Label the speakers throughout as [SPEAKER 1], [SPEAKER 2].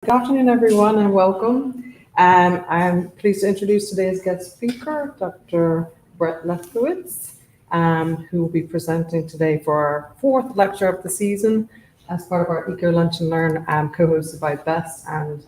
[SPEAKER 1] Good afternoon, everyone, and welcome. I'm pleased to introduce today's guest speaker, Dr. Brett Lefkotwitz, who will be presenting today for our fourth lecture of the season as part of our Eco Lunch and Learn, co-hosted by Bess and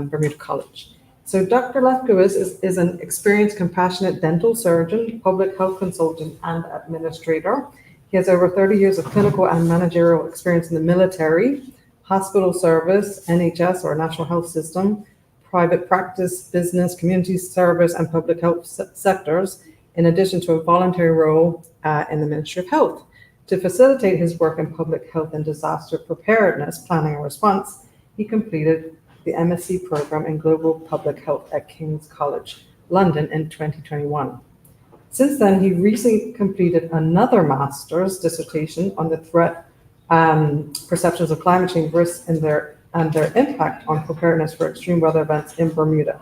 [SPEAKER 1] Bermuda College. So Dr. Lefkotwitz is an experienced, compassionate dental surgeon, public health consultant, and administrator. He has over 30 years of clinical and managerial experience in the military, hospital service, NHS or National Health System, private practice, business, community service, and public health sectors, in addition to a voluntary role in the Ministry of Health. To facilitate his work in public health and disaster preparedness, planning and response, he completed the MSc program in Global Public Health at King's College, London in 2021. Since then, he recently completed another master's dissertation on the threat perceptions of climate change risks and their impact on preparedness for extreme weather events in Bermuda.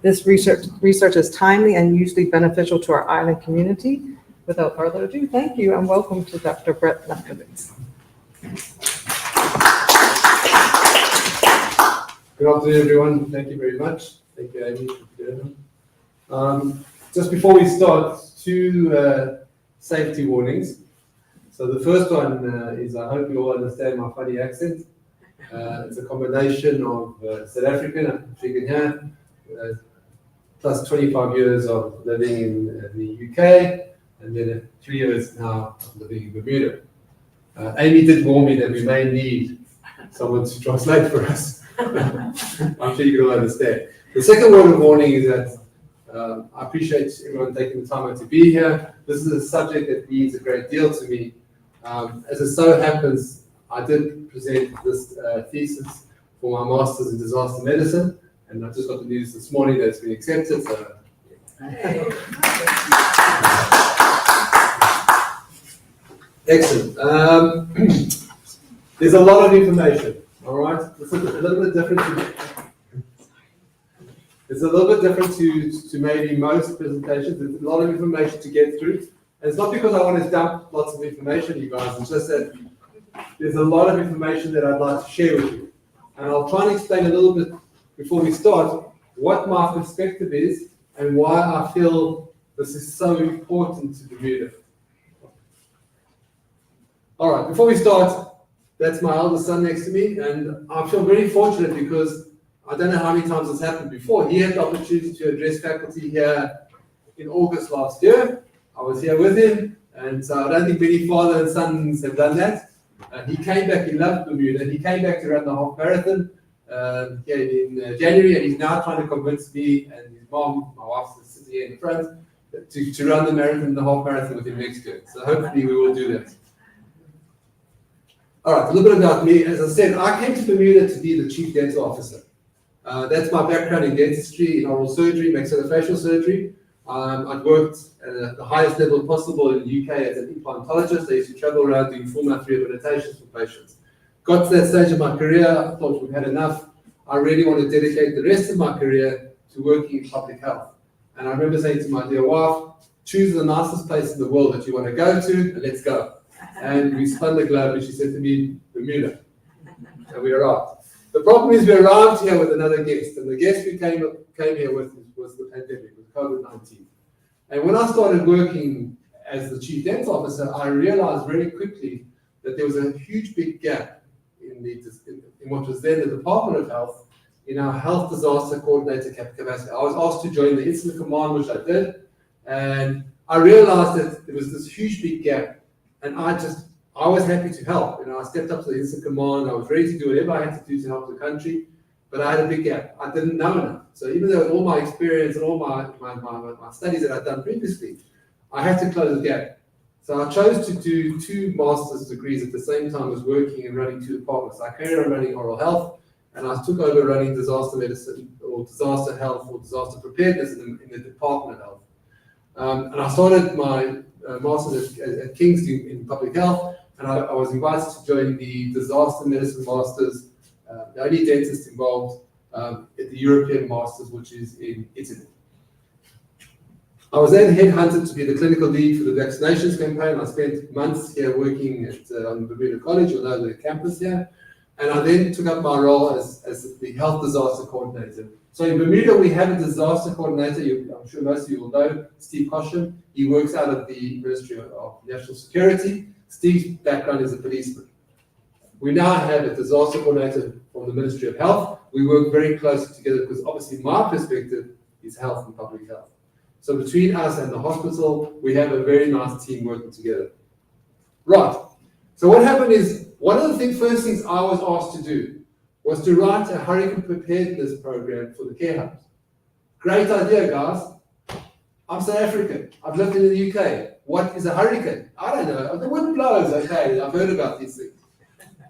[SPEAKER 1] This research is timely and hugely beneficial to our island community. Without further ado, thank you and welcome to Dr. Brett Lefkotwitz.
[SPEAKER 2] Good afternoon, everyone. Thank you very much. Thank you, Amy, for doing them. Just before we start, two safety warnings. So the first one is, I hope you all understand my funny accent. It's a combination of South African, I'm speaking here, plus 25 years of living in the UK, and then 3 years now of living in Bermuda. Amy did warn me that we may need someone to translate for us. I'm sure you can all understand. The second word of warning is that I appreciate everyone taking the time out to be here. This is a subject that means a great deal to me. As it so happens, I did present this thesis for my master's in disaster medicine, and I just got the news this morning that it's been accepted. So, excellent. There's a lot of information. All right, it's a little bit different. It's a little bit different to maybe most presentations. There's a lot of information to get through. And it's not because I want to dump lots of information, you guys. It's just that there's a lot of information that I'd like to share with you. And I'll try and explain a little bit before we start what my perspective is and why I feel this is so important to Bermuda. All right, before we start, that's my eldest son next to me, and I feel very fortunate because I don't know how many times this happened before. He had the opportunity to address faculty here in August last year. I was here with him, and so I don't think many father and sons have done that. He came back, he loved Bermuda, he came back to run the half marathon here in January, and he's now trying to convince me and his mom, my wife is sitting here in the front, to run the marathon, the half marathon with him next year. So hopefully we will do that. All right, a little bit about me. As I said, I came to Bermuda to be the chief dental officer. That's my background in dentistry, in oral surgery, maxillofacial surgery. I'd worked at the highest level possible in the UK as an implantologist. I used to travel around doing full mouth rehabilitations for patients. Got to that stage of my career, I thought we've had enough. I really want to dedicate the rest of my career to working in public health. And I remember saying to my dear wife, choose the nicest place in the world that you want to go to, and let's go. And we spun the globe, and she said to me, Bermuda. And we arrived. The problem is we arrived here with another guest, and the guest we came here with was the pandemic, with COVID-19. And when I started working as the chief dental officer, I realized very quickly that there was a huge big gap in what was then the Department of Health in our health disaster coordinator capacity. I was asked to join the incident command, which I did, and I realized that there was this huge big gap, and I was happy to help. I stepped up to the incident command. I was ready to do whatever I had to do to help the country, but I had a big gap. I didn't know enough. So even though with all my experience and all my studies that I'd done previously, I had to close the gap. So I chose to do 2 master's degrees at the same time as working and running 2 departments. I carried on running oral health, and I took over running disaster medicine or disaster health or disaster preparedness in the Department of Health. And I started my master's at King's in public health, and I was invited to join the disaster medicine masters, the only dentist involved at the European masters, which is in Italy. I was then headhunted to be the clinical lead for the vaccinations campaign. I spent months here working at Bermuda College, or the campus here, And I then took up my role as the health disaster coordinator. So in Bermuda, we have a disaster coordinator. I'm sure most of you will know Steve Cosham. He works out of the Ministry of National Security. Steve's background is a policeman. We now have a disaster coordinator from the Ministry of Health. We work very closely together because obviously my perspective is health and public health. So between us and the hospital, we have a very nice team working together. Right. So what happened is, one of the first things I was asked to do was to write a hurricane preparedness program for the care homes. Great idea, guys. I'm South African. I've lived in the UK. What is a hurricane? I don't know. The wind blows, okay. I've heard about these things.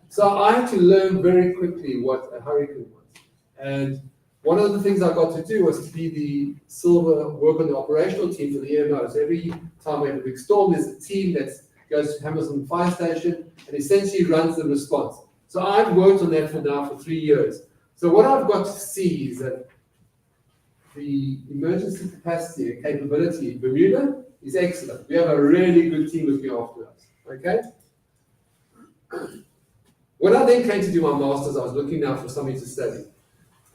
[SPEAKER 2] So I had to learn very quickly what a hurricane was. And one of the things I got to do was to be the silver work on the operational team for the EMO. So every time we have a big storm, there's a team that goes to Hamilton Fire Station and essentially runs the response. So I've worked on that for 3 years. So what I've got to see is that the emergency capacity and capability in Bermuda is excellent. We have a really good team looking after us, okay? When I then came to do my master's, I was looking now for something to study.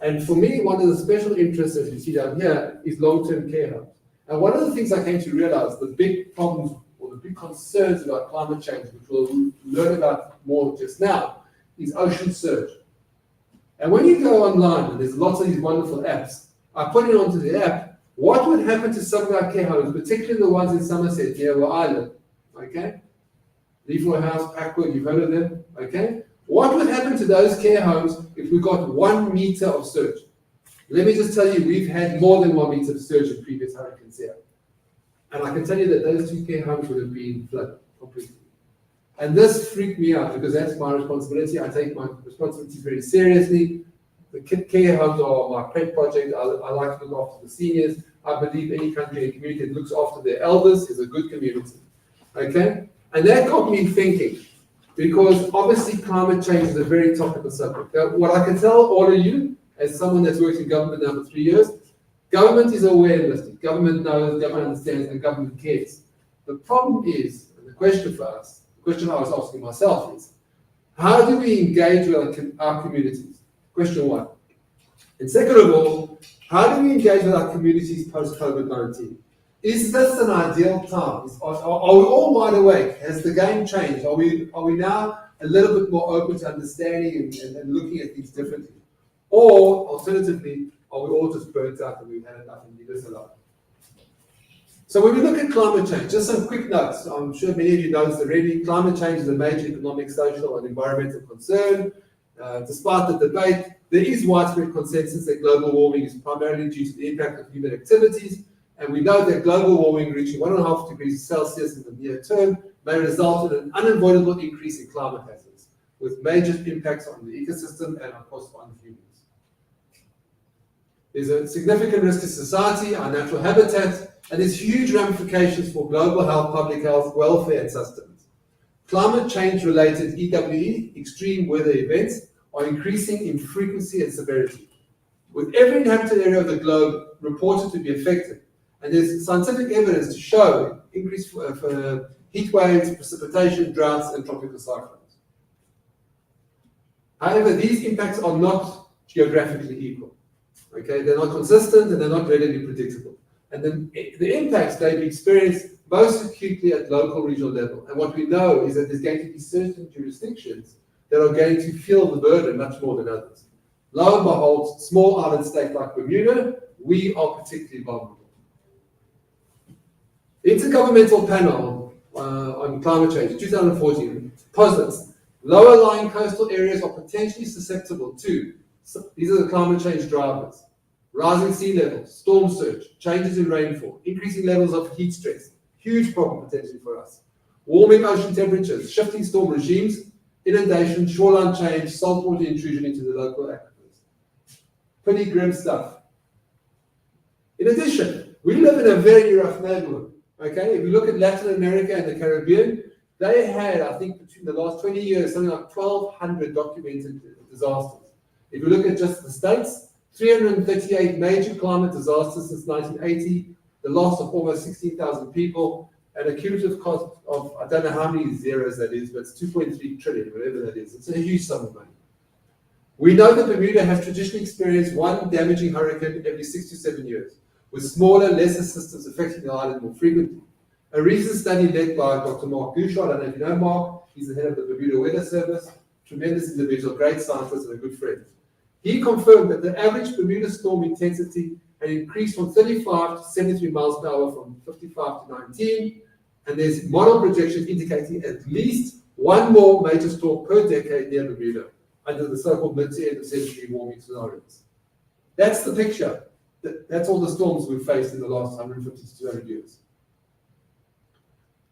[SPEAKER 2] And for me, one of the special interests, as you see down here, is long-term care homes. And one of the things I came to realize, the big problems or the big concerns about climate change, which we'll learn about more just now, is ocean surge. And when you go online, and there's lots of these wonderful apps, I put it onto the app, what would happen to some of our care homes, particularly the ones in Somerset, here where I live, okay? Leafroy House, Packwood, you've heard of them, okay? What would happen to those care homes if we got 1 meter of surge? Let me just tell you, we've had more than 1 meter of surge in previous hurricanes here. And I can tell you that those 2 care homes would have been flooded completely. And this freaked me out because that's my responsibility. I take my responsibility very seriously. The care homes are my pet project. I like to look after the seniors. I believe any country and community that looks after their elders is a good community. Okay? And that got me thinking, because obviously climate change is a very topical subject. Now, what I can tell all of you, as someone that's worked in government now for 3 years, government is aware of this. Government knows, government understands, and government cares. The problem is, and the question for us, the question I was asking myself is, how do we engage with our communities? Question 1. And second of all, how do we engage with our communities post-COVID-19? Is this an ideal time? Are we all wide awake? Has the game changed? Are we now a little bit more open to understanding and looking at things differently? Or, alternatively, are we all just burnt out and we've had enough and leave us alone? So when we look at climate change, just some quick notes. I'm sure many of you know this already. Climate change is a major economic, social, and environmental concern. Despite the debate, there is widespread consensus that global warming is primarily due to the impact of human activities. And we know that global warming reaching 1.5 degrees Celsius in the near term may result in an unavoidable increase in climate hazards, with major impacts on the ecosystem and, of course, on humans. There's a significant risk to society, our natural habitat, and there's huge ramifications for global health, public health, welfare, and sustenance. Climate change-related EWE, extreme weather events, are increasing in frequency and severity, with every inhabited area of the globe reported to be affected. And there's scientific evidence to show increased for heat waves, precipitation, droughts, and tropical cyclones. However, these impacts are not geographically equal. Okay, they're not consistent and they're not readily predictable. And then the impacts may be experienced most acutely at local regional level. And what we know is that there's going to be certain jurisdictions that are going to feel the burden much more than others. Lo and behold, small island state like Bermuda, we are particularly vulnerable. The Intergovernmental Panel on Climate Change, 2014, posits lower lying coastal areas are potentially susceptible to, these are the climate change drivers: rising sea levels, storm surge, changes in rainfall, increasing levels of heat stress, huge problem potentially for us, warming ocean temperatures, shifting storm regimes, inundation, shoreline change, saltwater intrusion into the local aquifers. Pretty grim stuff. In addition, we live in a very rough neighborhood. Okay, if you look at Latin America and the Caribbean, they had, I think, between the last 20 years, something like 1,200 documented disasters. If you look at just the States, 338 major climate disasters since 1980, the loss of almost 16,000 people, and a cumulative cost of, I don't know how many zeros that is, but it's 2.3 trillion, whatever that is. It's a huge sum of money. We know that Bermuda has traditionally experienced one damaging hurricane every 6 to 7 years, with smaller, lesser systems affecting the island more frequently. A recent study led by Dr. Mark Gouchard, I don't know if you know Mark, he's the head of the Bermuda Weather Service, tremendous individual, great scientist and a good friend. He confirmed that the average Bermuda storm intensity had increased from 35 to 73 miles per hour from 55 to 19, and there's model projections indicating at least one more major storm per decade near Bermuda, under the so-called mid to end of century warming scenarios. That's the picture. That's all the storms we've faced in the last 150 to 200 years.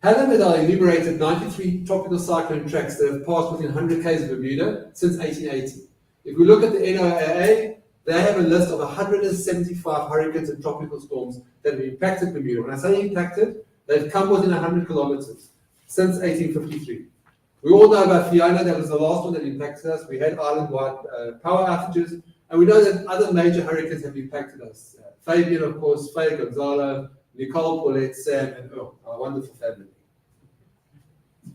[SPEAKER 2] Helen et al. Enumerated 93 tropical cyclone tracks that have passed within 100 km of Bermuda since 1880. If we look at the NOAA, they have a list of 175 hurricanes and tropical storms that have impacted Bermuda. When I say impacted, they've come within 100 kilometers since 1853. We all know about Fiona, that was the last one that impacted us. We had island-wide power outages, and we know that other major hurricanes have impacted us. Fabian, of course, Faye, Gonzalo, Nicole, Paulette, Sam, and Earl, our wonderful family.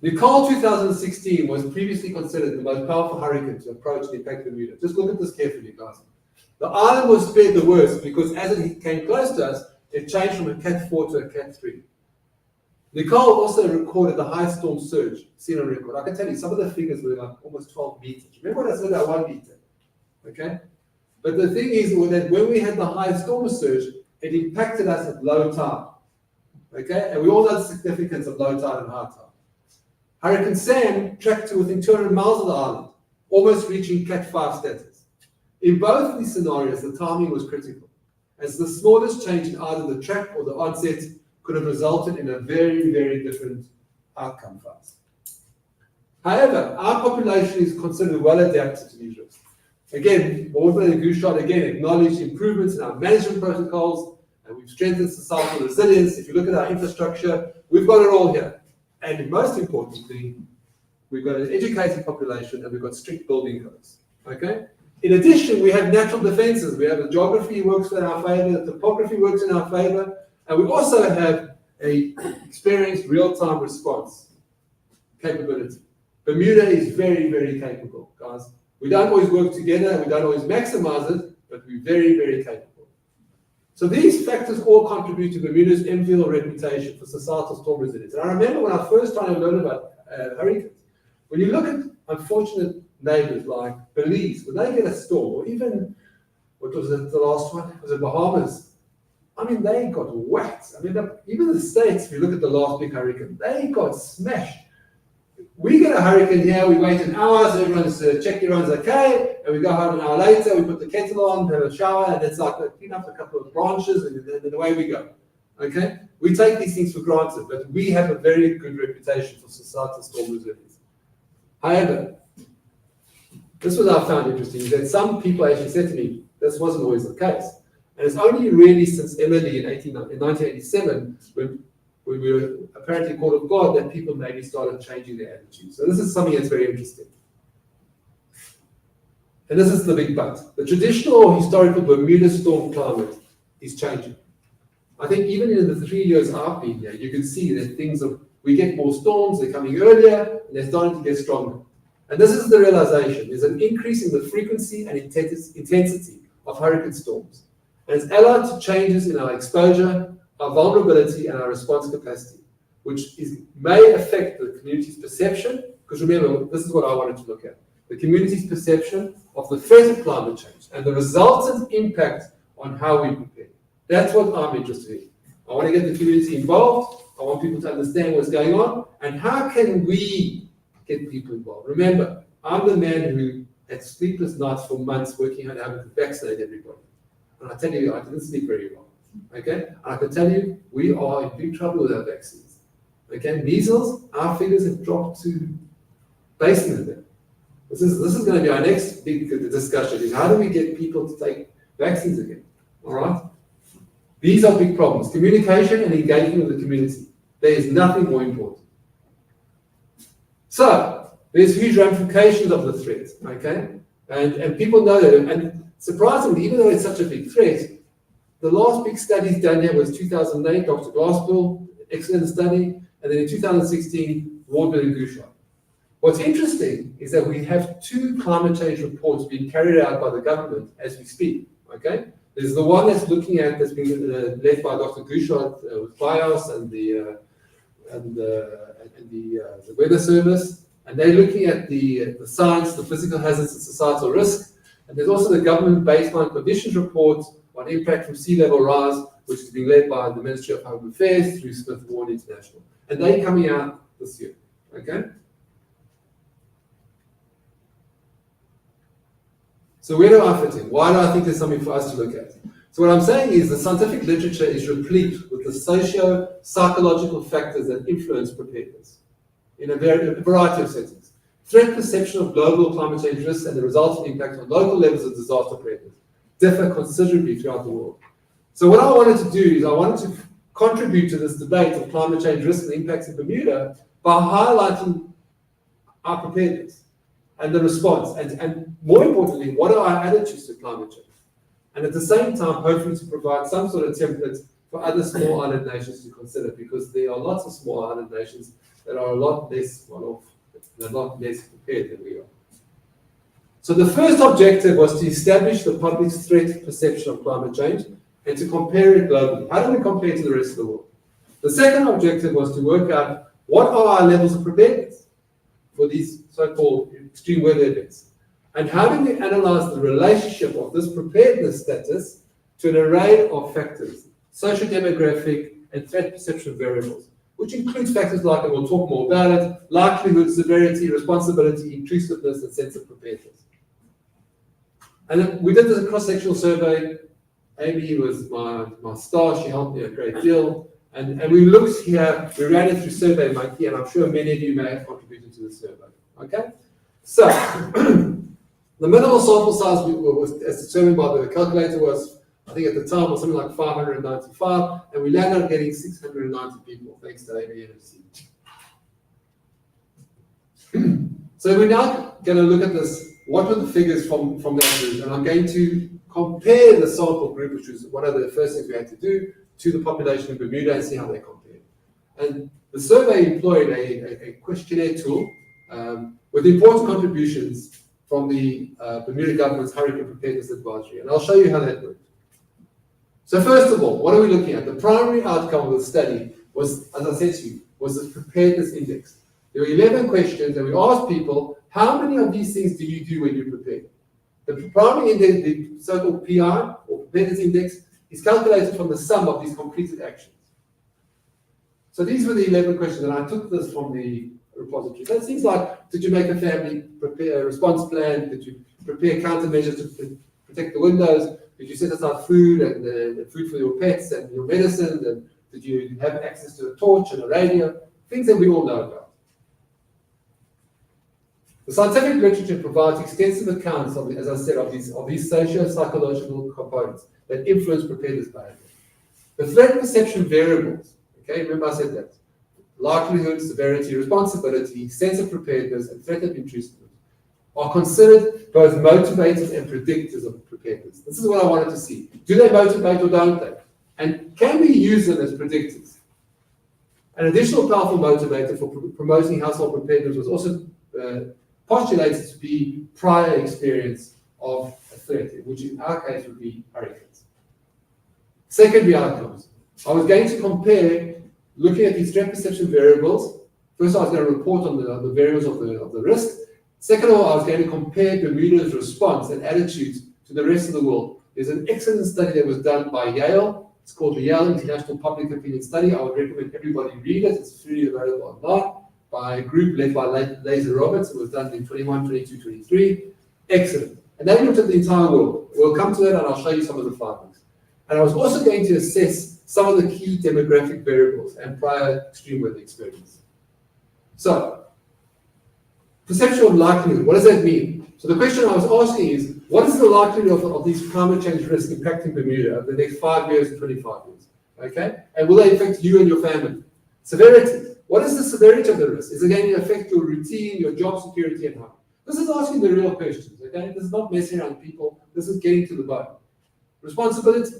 [SPEAKER 2] Nicole 2016 was previously considered the most powerful hurricane to approach and impact Bermuda. Just look at this carefully, guys. The island was spared the worst because as it came close to us, it changed from a Cat 4 to a Cat 3. Nicole also recorded the highest storm surge seen on record. I can tell you, some of the figures were like almost 12 meters. Remember what I said about 1 meter? Okay? But the thing is that when we had the highest storm surge, it impacted us at low tide. Okay? And we all know the significance of low tide and high tide. Hurricane Sam tracked to within 200 miles of the island, almost reaching Cat 5 status. In both of these scenarios, the timing was critical, as the smallest change in either the track or the onset could have resulted in a very, very different outcome for us. However, our population is considered well adapted to these risks. Again, Baldwin and Gouchard again acknowledged improvements in our management protocols, and we've strengthened societal resilience. If you look at our infrastructure, we've got it all here. And most importantly, we've got an educated population and we've got strict building codes. Okay? In addition, we have natural defenses. We have the geography works in our favor, the topography works in our favor, and we also have a experienced real-time response capability. Bermuda is very, very capable, guys. We don't always work together, we don't always maximize it, but we're very, very capable. So these factors all contribute to Bermuda's enviable reputation for societal storm resilience. And I remember when I first started to learn about hurricanes, when you look at unfortunate neighbors like Belize, when they get a storm, or even, what was it, the last one? Was it Bahamas? I mean, they got whacked. I mean, even the States, if you look at the last big hurricane, they got smashed. We get a hurricane here, we wait an hour, so everyone's check everyone's okay, and we go home an hour later, we put the kettle on, have a shower, and it's like clean up a couple of branches, and then away we go. Okay? We take these things for granted, but we have a very good reputation for societal storm resilience. However, this was I found interesting, is that some people actually said to me, this wasn't always the case. And it's only really since Emily in 1987, when we were apparently called of God, that people maybe started changing their attitudes. So this is something that's very interesting. And this is the big but. The traditional or historical Bermuda storm climate is changing. I think even in the 3 years I've been here, you can see that we get more storms, they're coming earlier, and they're starting to get stronger. And this is the realization. There's an increase in the frequency and intensity of hurricane storms. And it's allied to changes in our exposure, our vulnerability, and our response capacity, which may affect the community's perception, because remember, this is what I wanted to look at, the community's perception of the threat of climate change and the resultant impact on how we prepare. That's what I'm interested in. I want to get the community involved. I want people to understand what's going on, and how can we get people involved. Remember, I'm the man who had sleepless nights for months working on how to vaccinate everybody. And I tell you, I didn't sleep very well. Okay? And I can tell you, we are in big trouble with our vaccines. Okay? Measles, our figures have dropped to basement there. This is going to be our next big discussion, is how do we get people to take vaccines again? All right? These are big problems. Communication and engagement with the community. There is nothing more important. So, there's huge ramifications of the threat, okay? And people know that. And surprisingly, even though it's such a big threat, the last big studies done here was 2008, Dr. Glasspool, excellent study, and then in 2016, Wardman and Gouchard. What's interesting is that we have 2 climate change reports being carried out by the government as we speak, okay? There's the one that's looking at, that's being led by Dr. Gouchard with BIOS and the Weather Service, and they're looking at the science, the physical hazards and societal risk. And there's also the government baseline conditions report on impact from sea level rise, which is being led by the Ministry of Home Affairs through Smith Warren International. And they're coming out this year, okay? So where do I fit in? Why do I think there's something for us to look at? So what I'm saying is the scientific literature is replete with the socio-psychological factors that influence preparedness in a variety of settings. Threat perception of global climate change risks and the resulting impact on local levels of disaster preparedness differ considerably throughout the world. So what I wanted to do is I wanted to contribute to this debate of climate change risks and impacts in Bermuda by highlighting our preparedness and the response, and more importantly, what are our attitudes to climate change? And at the same time, hopefully to provide some sort of template for other small island nations to consider, because there are lots of small island nations that are a lot less well off, and a lot less prepared than we are. So the first objective was to establish the public's threat perception of climate change and to compare it globally. How do we compare to the rest of the world? The second objective was to work out what are our levels of preparedness for these so-called extreme weather events. And how do we analyze the relationship of this preparedness status to an array of factors, socio-demographic and threat perception variables, which includes factors like, and we'll talk more about it, likelihood, severity, responsibility, intrusiveness, and sense of preparedness. And then we did this cross-sectional survey. Amy was my star, she helped me a great deal. And we looked here, we ran it through SurveyMonkey, and I'm sure many of you may have contributed to the survey. Okay? So, the minimal sample size was as determined by the calculator was, I think at the time, was something like 595, and we landed up getting 690 people, thanks to Amy and So we're now going to look at this, what were the figures from that group, and I'm going to compare the sample group, which was one of the first things we had to do, to the population in Bermuda and see how they compare. And the survey employed a questionnaire tool with important contributions from the Bermuda government's Hurricane Preparedness Advisory, and I'll show you how that worked. So first of all, what are we looking at? The primary outcome of the study was, as I said to you, was the Preparedness Index. There were 11 questions, and we asked people, how many of these things do you do when you prepare? The primary index, the so-called PI, or Preparedness Index, is calculated from the sum of these completed actions. So these were the 11 questions, and I took this from the repository. So things like, did you make a family prepare a response plan? Did you prepare countermeasures to protect the windows? Did you set aside food and food for your pets and your medicine? And did you have access to a torch and a radio? Things that we all know about. The scientific literature provides extensive accounts of, as I said, of these socio-psychological components that influence preparedness behavior. The threat perception variables, okay, remember I said that, likelihood, severity, responsibility, sense of preparedness, and threat of intrusiveness are considered both motivators and predictors of preparedness. This is what I wanted to see. Do they motivate or don't they? And can we use them as predictors? An additional powerful motivator for promoting household preparedness was also postulated to be prior experience of a threat, which in our case would be hurricanes. Secondary outcomes. I was going to compare, looking at these threat perception variables. First, I was going to report on the variables of the risk. Second of all, I was going to compare Bermuda's response and attitudes to the rest of the world. There's an excellent study that was done by Yale. It's called the Yale International Public Opinion Study. I would recommend everybody read it. It's freely available online by a group led by Laser Roberts. It was done in 21, 22, 23. Excellent. And they looked at the entire world. We'll come to that and I'll show you some of the findings. And I was also going to assess some of the key demographic variables and prior extreme weather experience. So, perception of likelihood, what does that mean? So the question I was asking is, what is the likelihood of these climate change risks impacting Bermuda over the next 5 years and 25 years? Okay? And will they affect you and your family? Severity. What is the severity of the risk? Is it going to affect your routine, your job security, and how? This is asking the real questions, okay? This is not messing around people. This is getting to the bottom. Responsibility.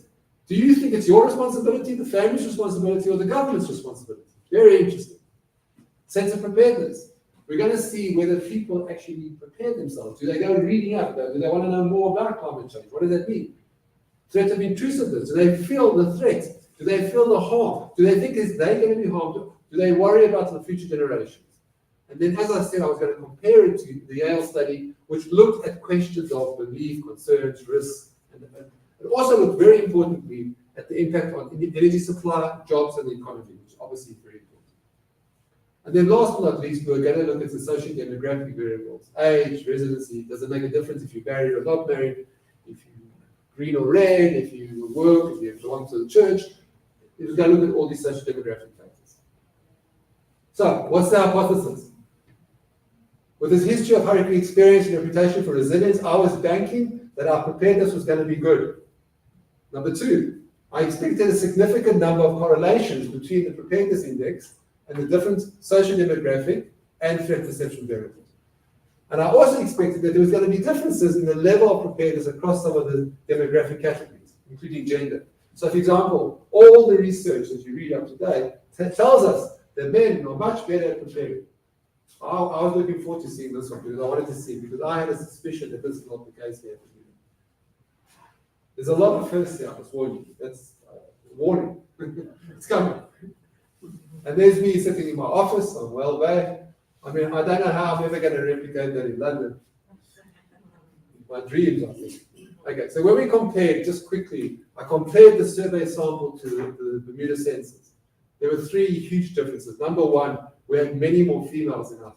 [SPEAKER 2] Do you think it's your responsibility, the family's responsibility, or the government's responsibility? Very interesting. Sense of preparedness. we're going to see whether people actually prepare themselves. Do they go reading up? Do they want to know more about climate change? What does that mean? Threat of intrusiveness. Do they feel the threat? Do they feel the harm? Do they think they're going to be harmed? Do they worry about the future generations? And then, as I said, I was going to compare it to the Yale study, which looked at questions of belief, concerns, risks, and it also looked very importantly at the impact on energy supply, jobs, and the economy, which obviously is very important. And then last but not least, we're going to look at the socio-demographic variables. Age, residency, does it make a difference if you're married or not married, if you're green or red, if you work, if you belong to the church. We're going to look at all these socio-demographic factors. So, what's the hypothesis? With this history of hurricane experience and reputation for resilience, I was banking that our preparedness was going to be good. Number two, I expected a significant number of correlations between the Preparedness Index and the different socio-demographic and threat perception variables. And I also expected that there was going to be differences in the level of preparedness across some of the demographic categories, including gender. So, for example, all the research that you read up today tells us that men are much better at preparing. I was looking forward to seeing this one because I wanted to see, because I had a suspicion that this is not the case here. There's a lot of firsts here, I just warn you. That's warning. It's coming. And there's me sitting in my office on Well Bay. I mean, I don't know how I'm ever going to replicate that in London. My dreams, I think. Okay, so when we compared, just quickly, I compared the survey sample to the Bermuda census. There were three huge differences. Number one, we had many more females in our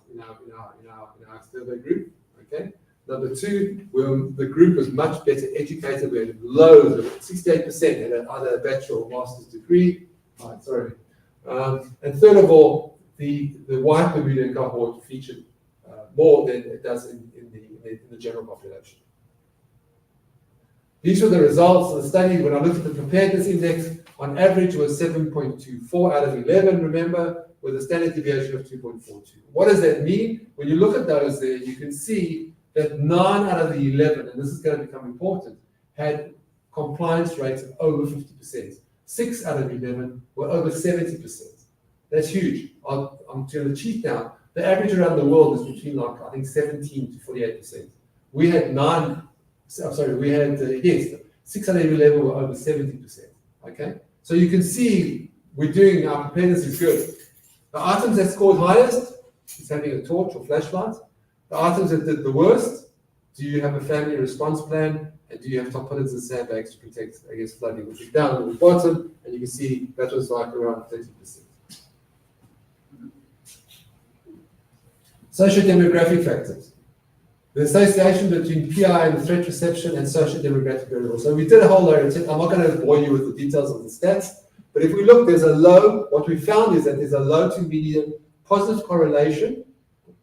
[SPEAKER 2] survey group. Okay. Number two, the group was much better educated. We had loads of 68% had either a bachelor or master's degree. And third of all, the white Bermudian cohort featured more than it does in the general population. These were the results of the study. When I looked at the Preparedness Index, on average was 7.24 out of 11, remember, with a standard deviation of 2.42. What does that mean? When you look at those there, you can see that 9 out of the 11, and this is going to become important, had compliance rates of over 50%. 6 out of 11 were over 70%. That's huge. I'm to the cheat now. The average around the world is between, like, I think 17 to 48%. We had 6 out of 11 were over 70%. Okay? So you can see our preparedness is good. The items that scored highest is having a torch or flashlight. The items that did the worst, do you have a family response plan, and do you have tarpaulins and sandbags to protect against flooding, which is down at the bottom, and you can see that was like around 30%. Socio-demographic factors. The association between PI and threat perception and socio-demographic variables. So we did a whole load of, I'm not going to bore you with the details of the stats, but if we look, what we found is that there's a low to medium positive correlation,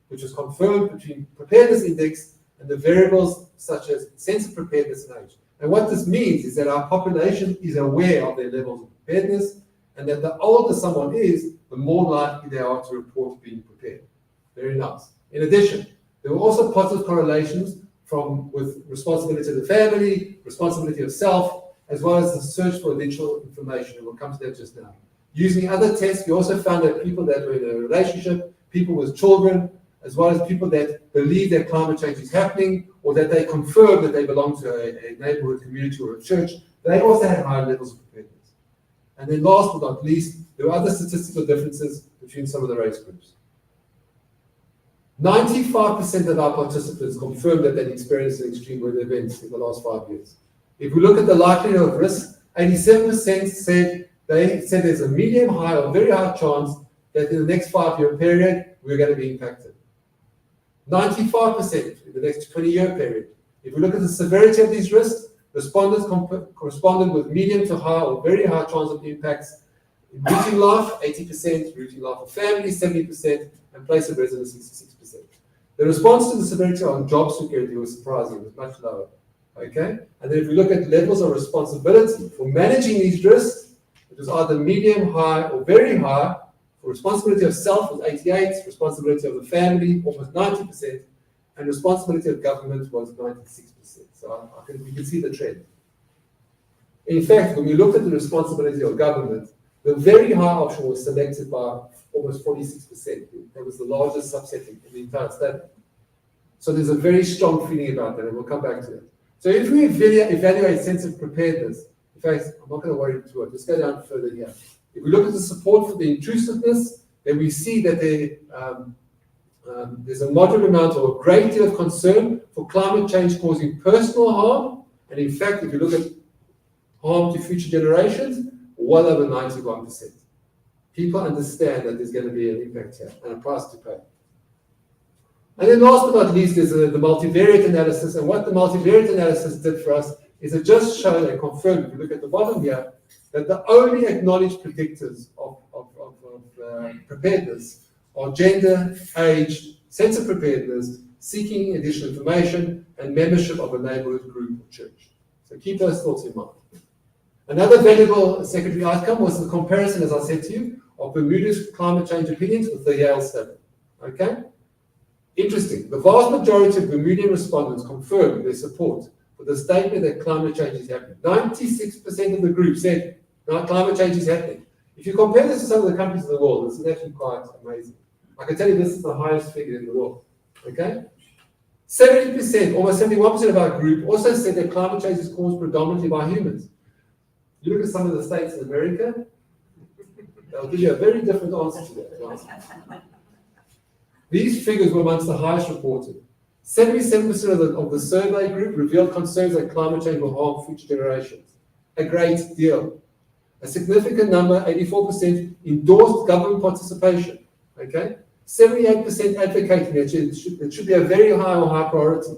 [SPEAKER 2] which is confirmed between preparedness index and the variables such as sense of preparedness and age. And what this means is that our population is aware of their levels of preparedness, and that the older someone is, the more likely they are to report being prepared. Very nice. In addition, there were also positive correlations with responsibility of the family, responsibility of self, as well as the search for additional information, and we'll come to that just now. Using other tests, we also found that people that were in a relationship, people with children, as well as people that believe that climate change is happening, or that they confirm that they belong to a neighborhood community or a church, they also had higher levels of preparedness. And then last but not least, there were other statistical differences between some of the race groups. 95% of our participants confirmed that they'd experienced an extreme weather event in the last 5 years. If we look at the likelihood of risk, 87% said there's a medium, high, or very high chance that in the next 5-year period, we're going to be impacted. 95% in the next 20-year period. If we look at the severity of these risks, respondents corresponded with medium to high or very high chance of impacts in routine life, 80%, routine life of family, 70%, and place of residence, 66%. The response to the severity on job security was surprising, it was much lower. Okay? And then if we look at levels of responsibility for managing these risks, it was either medium, high, or very high. For responsibility of self was 88%, responsibility of the family almost 90%, and responsibility of government was 96%. So we can see the trend. In fact, when we looked at the responsibility of government, The very high option was selected by almost 46%. That was the largest subsetting in the entire study. So there's a very strong feeling about that, and we'll come back to that. So if we evaluate sense of preparedness, in fact, I'm not going to worry too much. Let's go down further here. If we look at the support for the intrusiveness, then we see that there's a moderate amount or a great deal of concern for climate change causing personal harm. And in fact, if you look at harm to future generations, well over 91%. People understand that there's going to be an impact here and a price to pay. And then last but not least is the multivariate analysis. And what the multivariate analysis did for us is it just showed and confirmed, if you look at the bottom here, that the only acknowledged predictors of preparedness are gender, age, sense of preparedness, seeking additional information, and membership of a neighborhood group or church. So keep those thoughts in mind. Another valuable secondary outcome was the comparison, as I said to you, of Bermuda's climate change opinions with the Yale study. Okay? Interesting. The vast majority of Bermudian respondents confirmed their support for the statement that climate change is happening. 96% of the group said climate change is happening. If you compare this to some of the countries in the world, this is actually quite amazing. I can tell you this is the highest figure in the world. Okay? 70%, almost 71% of our group also said that climate change is caused predominantly by humans. You look at some of the states in America, they'll give you a very different answer to that. These figures were amongst the highest reported. 77% of the survey group revealed concerns that climate change will harm future generations. A great deal. A significant number, 84%, endorsed government participation. Okay? 78% advocating that it should be a very high or high priority.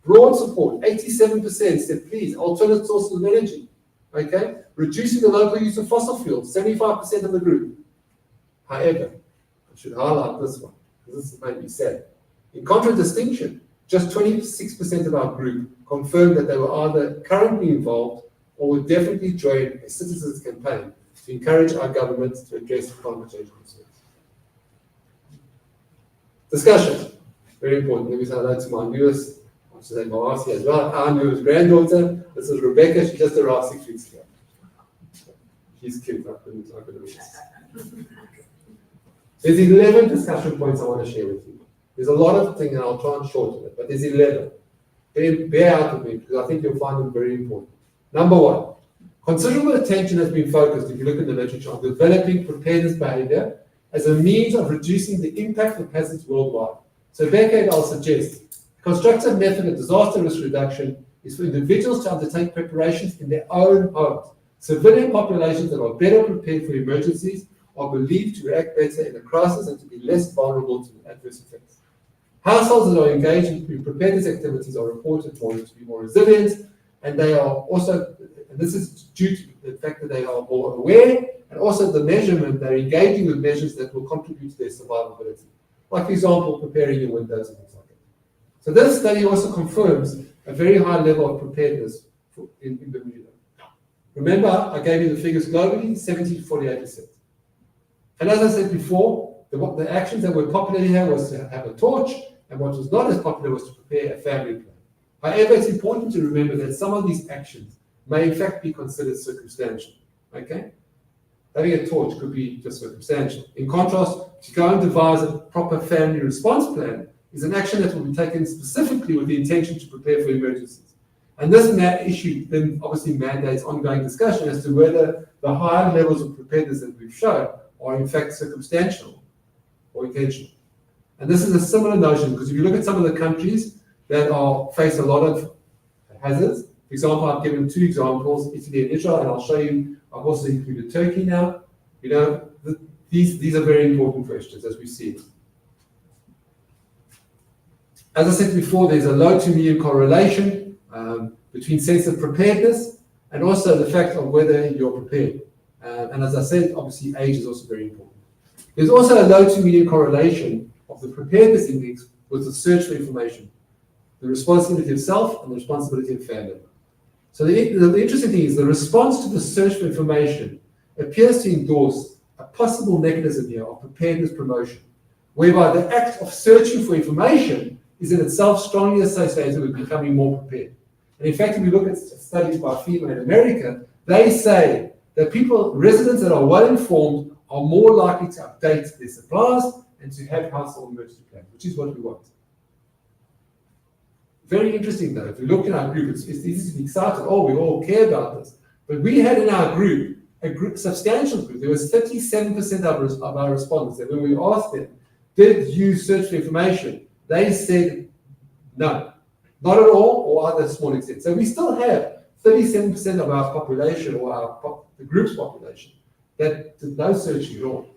[SPEAKER 2] Broad support, 87% said please, alternate sources of energy. Okay? Reducing the local use of fossil fuels, 75% of the group. However, I should highlight this one, because this made me sad. In contradistinction, just 26% of our group confirmed that they were either currently involved or would definitely join a citizens' campaign to encourage our government to address climate change concerns. Discussion, very important. Let me say hello to my newest, I should say Marcy as well, our newest granddaughter. This is Rebecca. She just arrived 6 weeks ago. She's cute. I couldn't miss. There's 11 discussion points I want to share with you. There's a lot of things, and I'll try and shorten it, but there's 11. Bear out with me, because I think you'll find them very important. Number one, considerable attention has been focused, if you look at the literature, on developing preparedness behavior as a means of reducing the impact of hazards worldwide. So back I'll suggest, a constructive method of disaster risk reduction is for individuals to undertake preparations in their own homes. Civilian populations that are better prepared for emergencies are believed to react better in a crisis and to be less vulnerable to adverse effects. Households that are engaged in preparedness activities are reported to be more resilient, and they are also, and this is due to the fact that they are more aware, and also the measurement, they're engaging with measures that will contribute to their survivability. Like, for example, preparing your windows and things like that. So this study also confirms a very high level of preparedness in Bermuda. Remember, I gave you the figures globally, 70 to 48%. And as I said before, the actions that were popular here was to have a torch, and what was not as popular was to prepare a family plan. However, it's important to remember that some of these actions may in fact be considered circumstantial. Okay? Having a torch could be just circumstantial. In contrast, to go and devise a proper family response plan is an action that will be taken specifically with the intention to prepare for emergencies. And this issue then obviously mandates ongoing discussion as to whether the higher levels of preparedness that we've shown are in fact circumstantial or intentional. And this is a similar notion, because if you look at some of the countries that face a lot of hazards, for example, I've given two examples, Italy and Israel, and I'll show you, I've also included Turkey now. You know, these are very important questions as we see it. As I said before, there's a low to medium correlation between sense of preparedness and also the fact of whether you're prepared. And as I said, obviously age is also very important. There's also a low to medium correlation of the preparedness index with the search for information, the responsibility of self and the responsibility of family. So the interesting thing is the response to the search for information appears to endorse a possible mechanism here of preparedness promotion, whereby the act of searching for information is in itself strongly associated with becoming more prepared. And in fact, if we look at studies by FEMA in America, they say that residents that are well informed are more likely to update their supplies and to have household emergency plans, which is what we want. Very interesting though, if we look in our group, it's easy to be excited, oh, we all care about this. But we had in our group, substantial group, there was 37% of our respondents that when we asked them, did you search for information? They said no, not at all, or either a small extent. So we still have 37% of our population, or the group's population, that did no searching at all.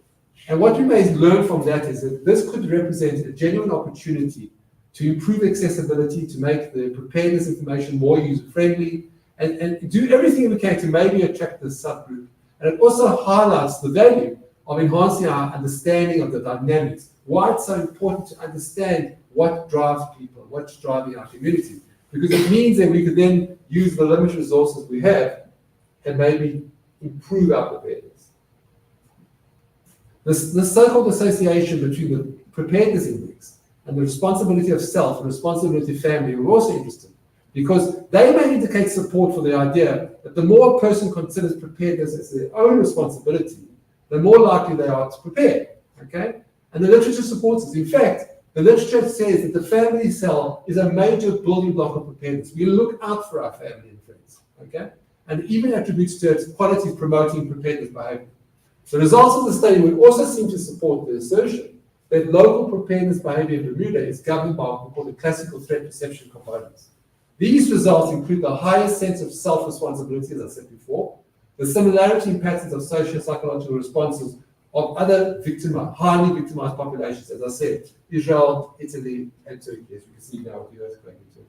[SPEAKER 2] And what we may learn from that is that this could represent a genuine opportunity to improve accessibility, to make the preparedness information more user-friendly, and do everything we can to maybe attract this subgroup. And it also highlights the value of enhancing our understanding of the dynamics, why it's so important to understand what drives people, what's driving our community. Because it means that we could then use the limited resources we have and maybe improve our preparedness. This so-called association between the Preparedness Index and the responsibility of self and responsibility of family are also interesting, because they may indicate support for the idea that the more a person considers preparedness as their own responsibility, the more likely they are to prepare, okay? And the literature supports this. In fact, the literature says that the family cell is a major building block of preparedness. We look out for our family and friends, okay? And even attributes to its qualities promoting preparedness behavior. The results of the study would also seem to support the assertion that local preparedness behavior in Bermuda is governed by what we call the classical threat perception components. These results include the highest sense of self-responsibility, as I said before, the similarity in patterns of socio-psychological responses of other highly victimized populations, as I said, Israel, Italy, and Turkey, as you can see now with the earthquake in Turkey.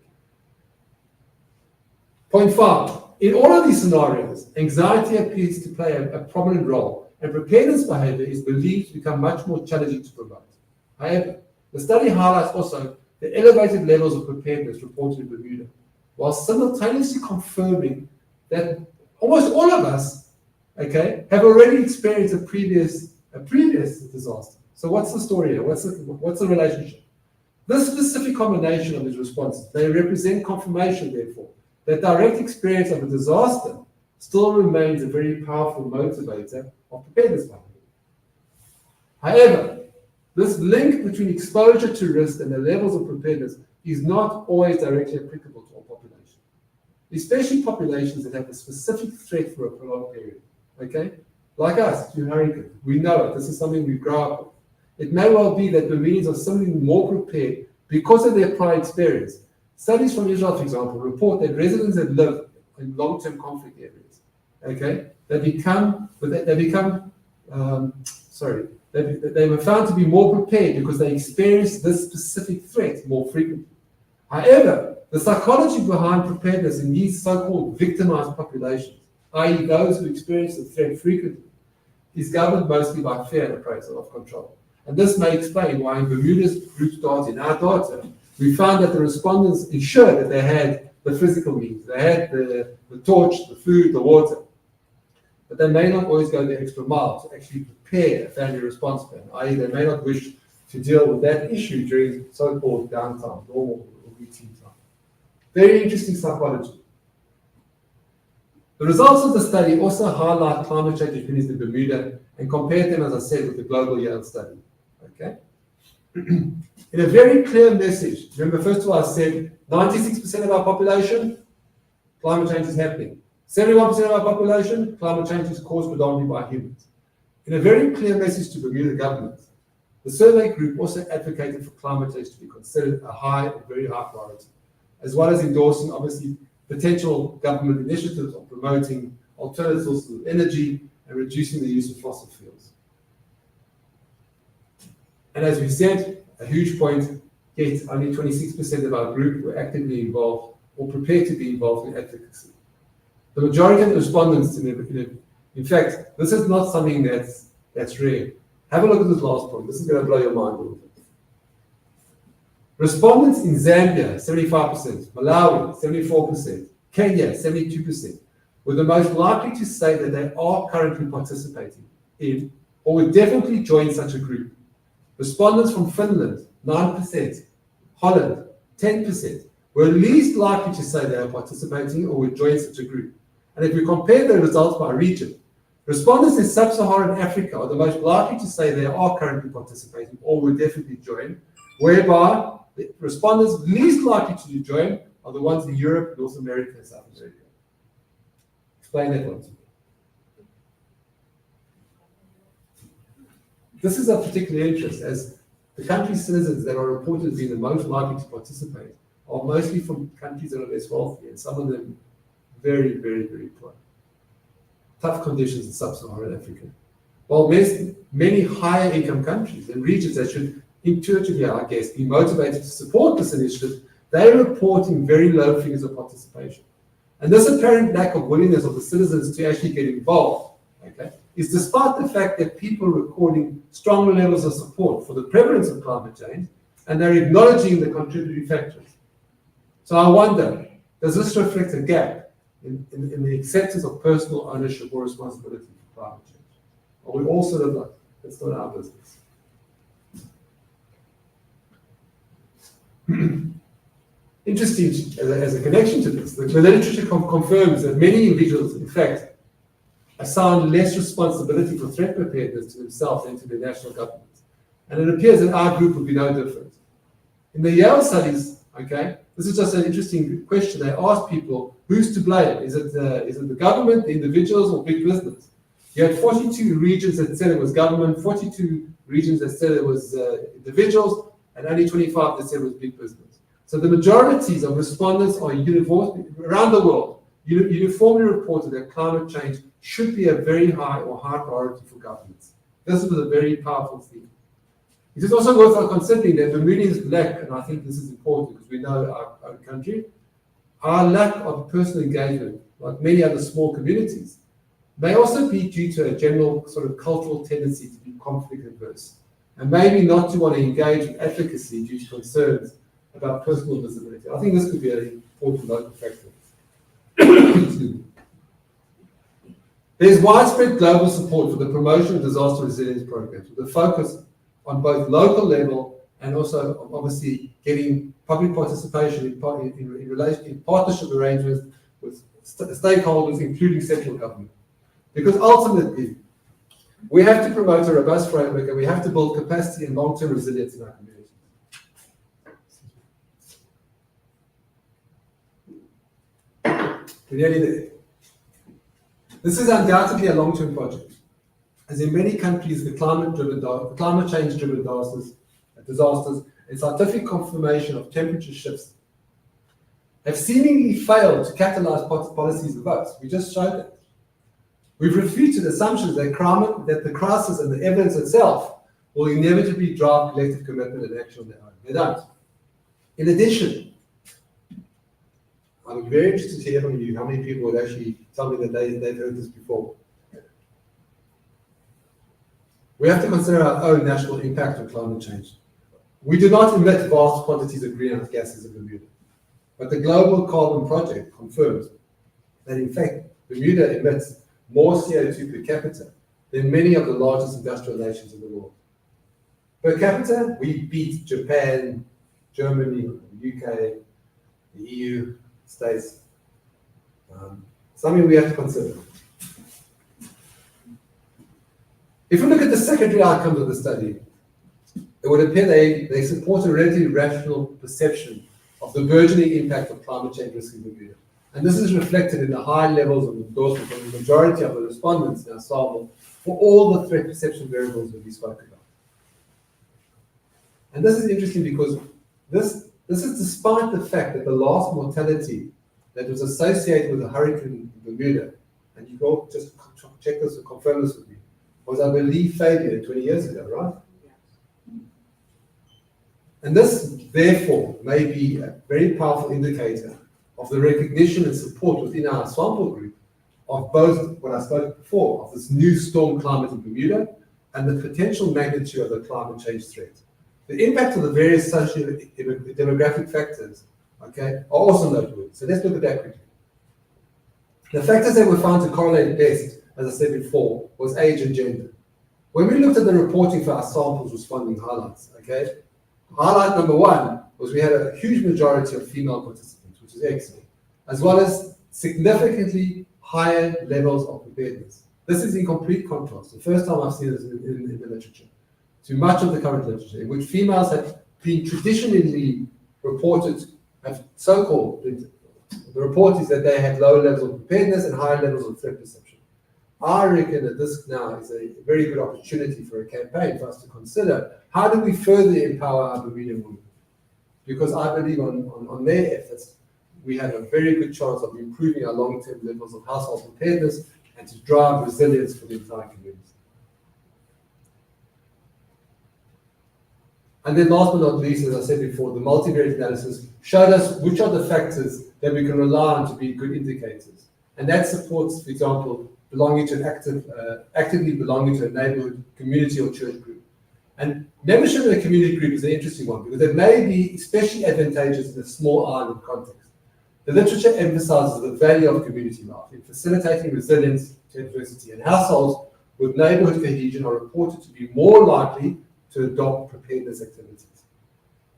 [SPEAKER 2] Point 5. In all of these scenarios, anxiety appears to play a prominent role, and preparedness behavior is believed to become much more challenging to promote. However, the study highlights also the elevated levels of preparedness reported in Bermuda, while simultaneously confirming that almost all of us, okay, have already experienced a previous disaster. So what's the story here? What's the relationship? This specific combination of these responses, they represent confirmation, therefore, that direct experience of a disaster still remains a very powerful motivator of preparedness behavior. However, this link between exposure to risk and the levels of preparedness is not always directly applicable to all populations, especially populations that have a specific threat for a prolonged period. Okay? Like us, to hurricane. We know it. This is something we grow up with. It may well be that Bermudians are simply more prepared because of their prior experience. Studies from Israel, for example, report that residents that live in long-term conflict areas, okay, they were found to be more prepared because they experienced this specific threat more frequently. However, the psychology behind preparedness in these so-called victimized populations, i.e. those who experience the threat frequently, is governed mostly by fear and appraisal of control. And this may explain why in Bermuda's group data, in our data, we found that the respondents ensured that they had the physical means. They had the torch, the food, the water. But they may not always go the extra mile to actually prepare a family response plan, i.e. they may not wish to deal with that issue during so-called downtime, normal or routine time. Very interesting psychology. The results of the study also highlight climate change opinions in Bermuda and compare them, as I said, with the global Yale study. Okay? In a very clear message, remember, first of all, I said 96% of our population, climate change is happening. 71% of our population, climate change is caused predominantly by humans. In a very clear message to Bermuda government, the survey group also advocated for climate change to be considered a very high priority, as well as endorsing, obviously, potential government initiatives on promoting alternative sources of energy and reducing the use of fossil fuels. And as we said, a huge point, yet only 26% of our group were actively involved or prepared to be involved in advocacy. The majority of the respondents, in fact, this is not something that's rare. Have a look at this last point. This is going to blow your mind a little bit. Respondents in Zambia, 75%, Malawi, 74%, Kenya, 72%, were the most likely to say that they are currently participating in or would definitely join such a group. Respondents from Finland, 9%, Holland, 10%, were least likely to say they are participating or would join such a group. And if we compare the results by region, Respondents in sub-Saharan Africa are the most likely to say they are currently participating or will definitely join, whereby the respondents least likely to join are the ones in Europe, North America, and South America. Explain that one to me. This is of particular interest as the country's citizens that are reported to be the most likely to participate are mostly from countries that are less wealthy, and some of them very, very, very poor. Tough conditions in sub-Saharan Africa. While many higher income countries and regions that should intuitively, I guess, be motivated to support this initiative, they are reporting very low figures of participation. And this apparent lack of willingness of the citizens to actually get involved, okay, is despite the fact that people are recording strong levels of support for the prevalence of climate change, and they're acknowledging the contributory factors. So I wonder, does this reflect a gap in the acceptance of personal ownership or responsibility for climate change? Or we all sort of like, it's not our business. Interesting, as a connection to this, the literature confirms that many individuals, in fact, assign less responsibility for threat preparedness to themselves than to their national governments. And it appears that our group would be no different. In the Yale studies, okay, this is just an interesting question. They asked people, who's to blame? Is it the government, the individuals, or big business? You had 42 regions that said it was government, 42 regions that said it was individuals, and only 25 that said it was big business. So the majorities of respondents are around the world uniformly reported that climate change should be a very high priority for governments. This was a very powerful theme. It is also worthwhile considering that Bermudians lack, and I think this is important because we know our own country, our lack of personal engagement, like many other small communities, may also be due to a general sort of cultural tendency to be conflict averse, and maybe not to want to engage in advocacy due to concerns about personal visibility. I think this could be an important local factor. There's widespread global support for the promotion of disaster resilience programs with a focus on both local level and also obviously getting public participation in partnership arrangements with stakeholders, including central government. Because ultimately, we have to promote a robust framework and we have to build capacity and long-term resilience in our communities. We're nearly there. This is undoubtedly a long-term project, as in many countries, the climate change-driven disasters and scientific confirmation of temperature shifts have seemingly failed to catalyze policies of votes. We just showed that. We've refuted assumptions that the crisis and the evidence itself will inevitably drive collective commitment and action on their own. They don't. In addition, I'm very interested to hear from you how many people would actually tell me that they've heard this before. We have to consider our own national impact on climate change. We do not emit vast quantities of greenhouse gases in Bermuda, but the Global Carbon Project confirms that in fact Bermuda emits more CO2 per capita than many of the largest industrial nations in the world. Per capita, we beat Japan, Germany, the UK, the EU, States. Something we have to consider. If we look at the secondary outcomes of the study, it would appear they support a relatively rational perception of the burgeoning impact of climate change risk in Bermuda. And this is reflected in the high levels of endorsement from the majority of the respondents in our sample for all the threat perception variables that we spoke about. And this is interesting because this is despite the fact that the last mortality that was associated with a hurricane in Bermuda, and you go just check this or confirm this with me, was, I believe, Fabian 20 years ago, right? Yeah. And this, therefore, may be a very powerful indicator of the recognition and support within our sample group of both what I spoke before, of this new storm climate in Bermuda and the potential magnitude of the climate change threat. The impact of the various socio-demographic factors, okay, are also noteworthy. So let's look at that quickly. The factors that were found to correlate best, as I said before, was age and gender. When we looked at the reporting for our samples responding highlights, okay, highlight number one was we had a huge majority of female participants, which is excellent, as well as significantly higher levels of preparedness. This is in complete contrast, the first time I've seen this in the literature, to much of the current literature, in which females have been traditionally reported, have so-called, the report is that they have lower levels of preparedness and higher levels of threat perception. I reckon that this now is a very good opportunity for a campaign for us to consider how do we further empower our Bermuda women? Because I believe on their efforts, we have a very good chance of improving our long-term levels of household preparedness and to drive resilience for the entire community. And then last but not least, as I said before, the multivariate analysis showed us which are the factors that we can rely on to be good indicators. And that supports, for example, belonging to an actively belonging to a neighborhood, community, or church group. And membership in a community group is an interesting one because it may be especially advantageous in a small island context. The literature emphasizes the value of community life in facilitating resilience to adversity, and households with neighborhood cohesion are reported to be more likely to adopt preparedness activities.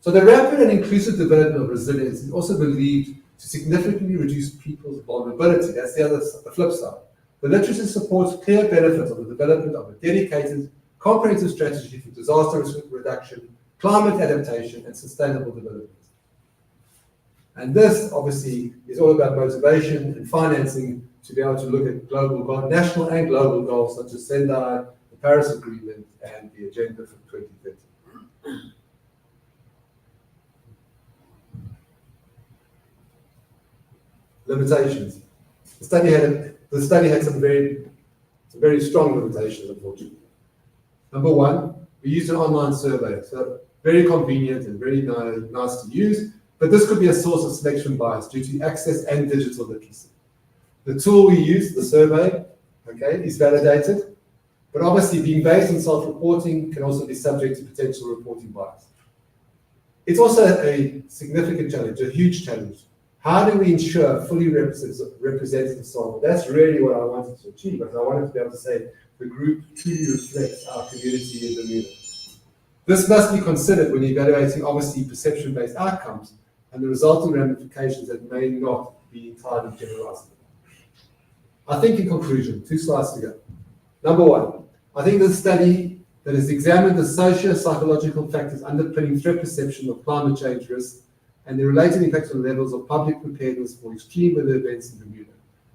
[SPEAKER 2] So the rapid and inclusive development of resilience is also believed to significantly reduce people's vulnerability. That's the flip side. The literature supports clear benefits of the development of a dedicated, comprehensive strategy for disaster risk reduction, climate adaptation, and sustainable development. And this, obviously, is all about motivation and financing to be able to look at national and global goals such as Sendai, the Paris Agreement, and the Agenda for 2030. Limitations. The study had some very strong limitations, unfortunately. Number one, we used an online survey, so very convenient and very nice to use, but this could be a source of selection bias due to access and digital literacy. The tool we use, the survey, is validated, but obviously being based on self-reporting can also be subject to potential reporting bias. It's also a significant challenge, a huge challenge. How do we ensure a fully representative sample? That's really what I wanted to achieve, because I wanted to be able to say the group truly reflects our community in Bermuda. This must be considered when evaluating, obviously, perception-based outcomes and the resulting ramifications that may not be entirely generalizable. I think in conclusion, 2 slides to go. Number one, I think the study that has examined the socio-psychological factors underpinning threat perception of climate change risks and the related impacts on levels of public preparedness for extreme weather events in Bermuda.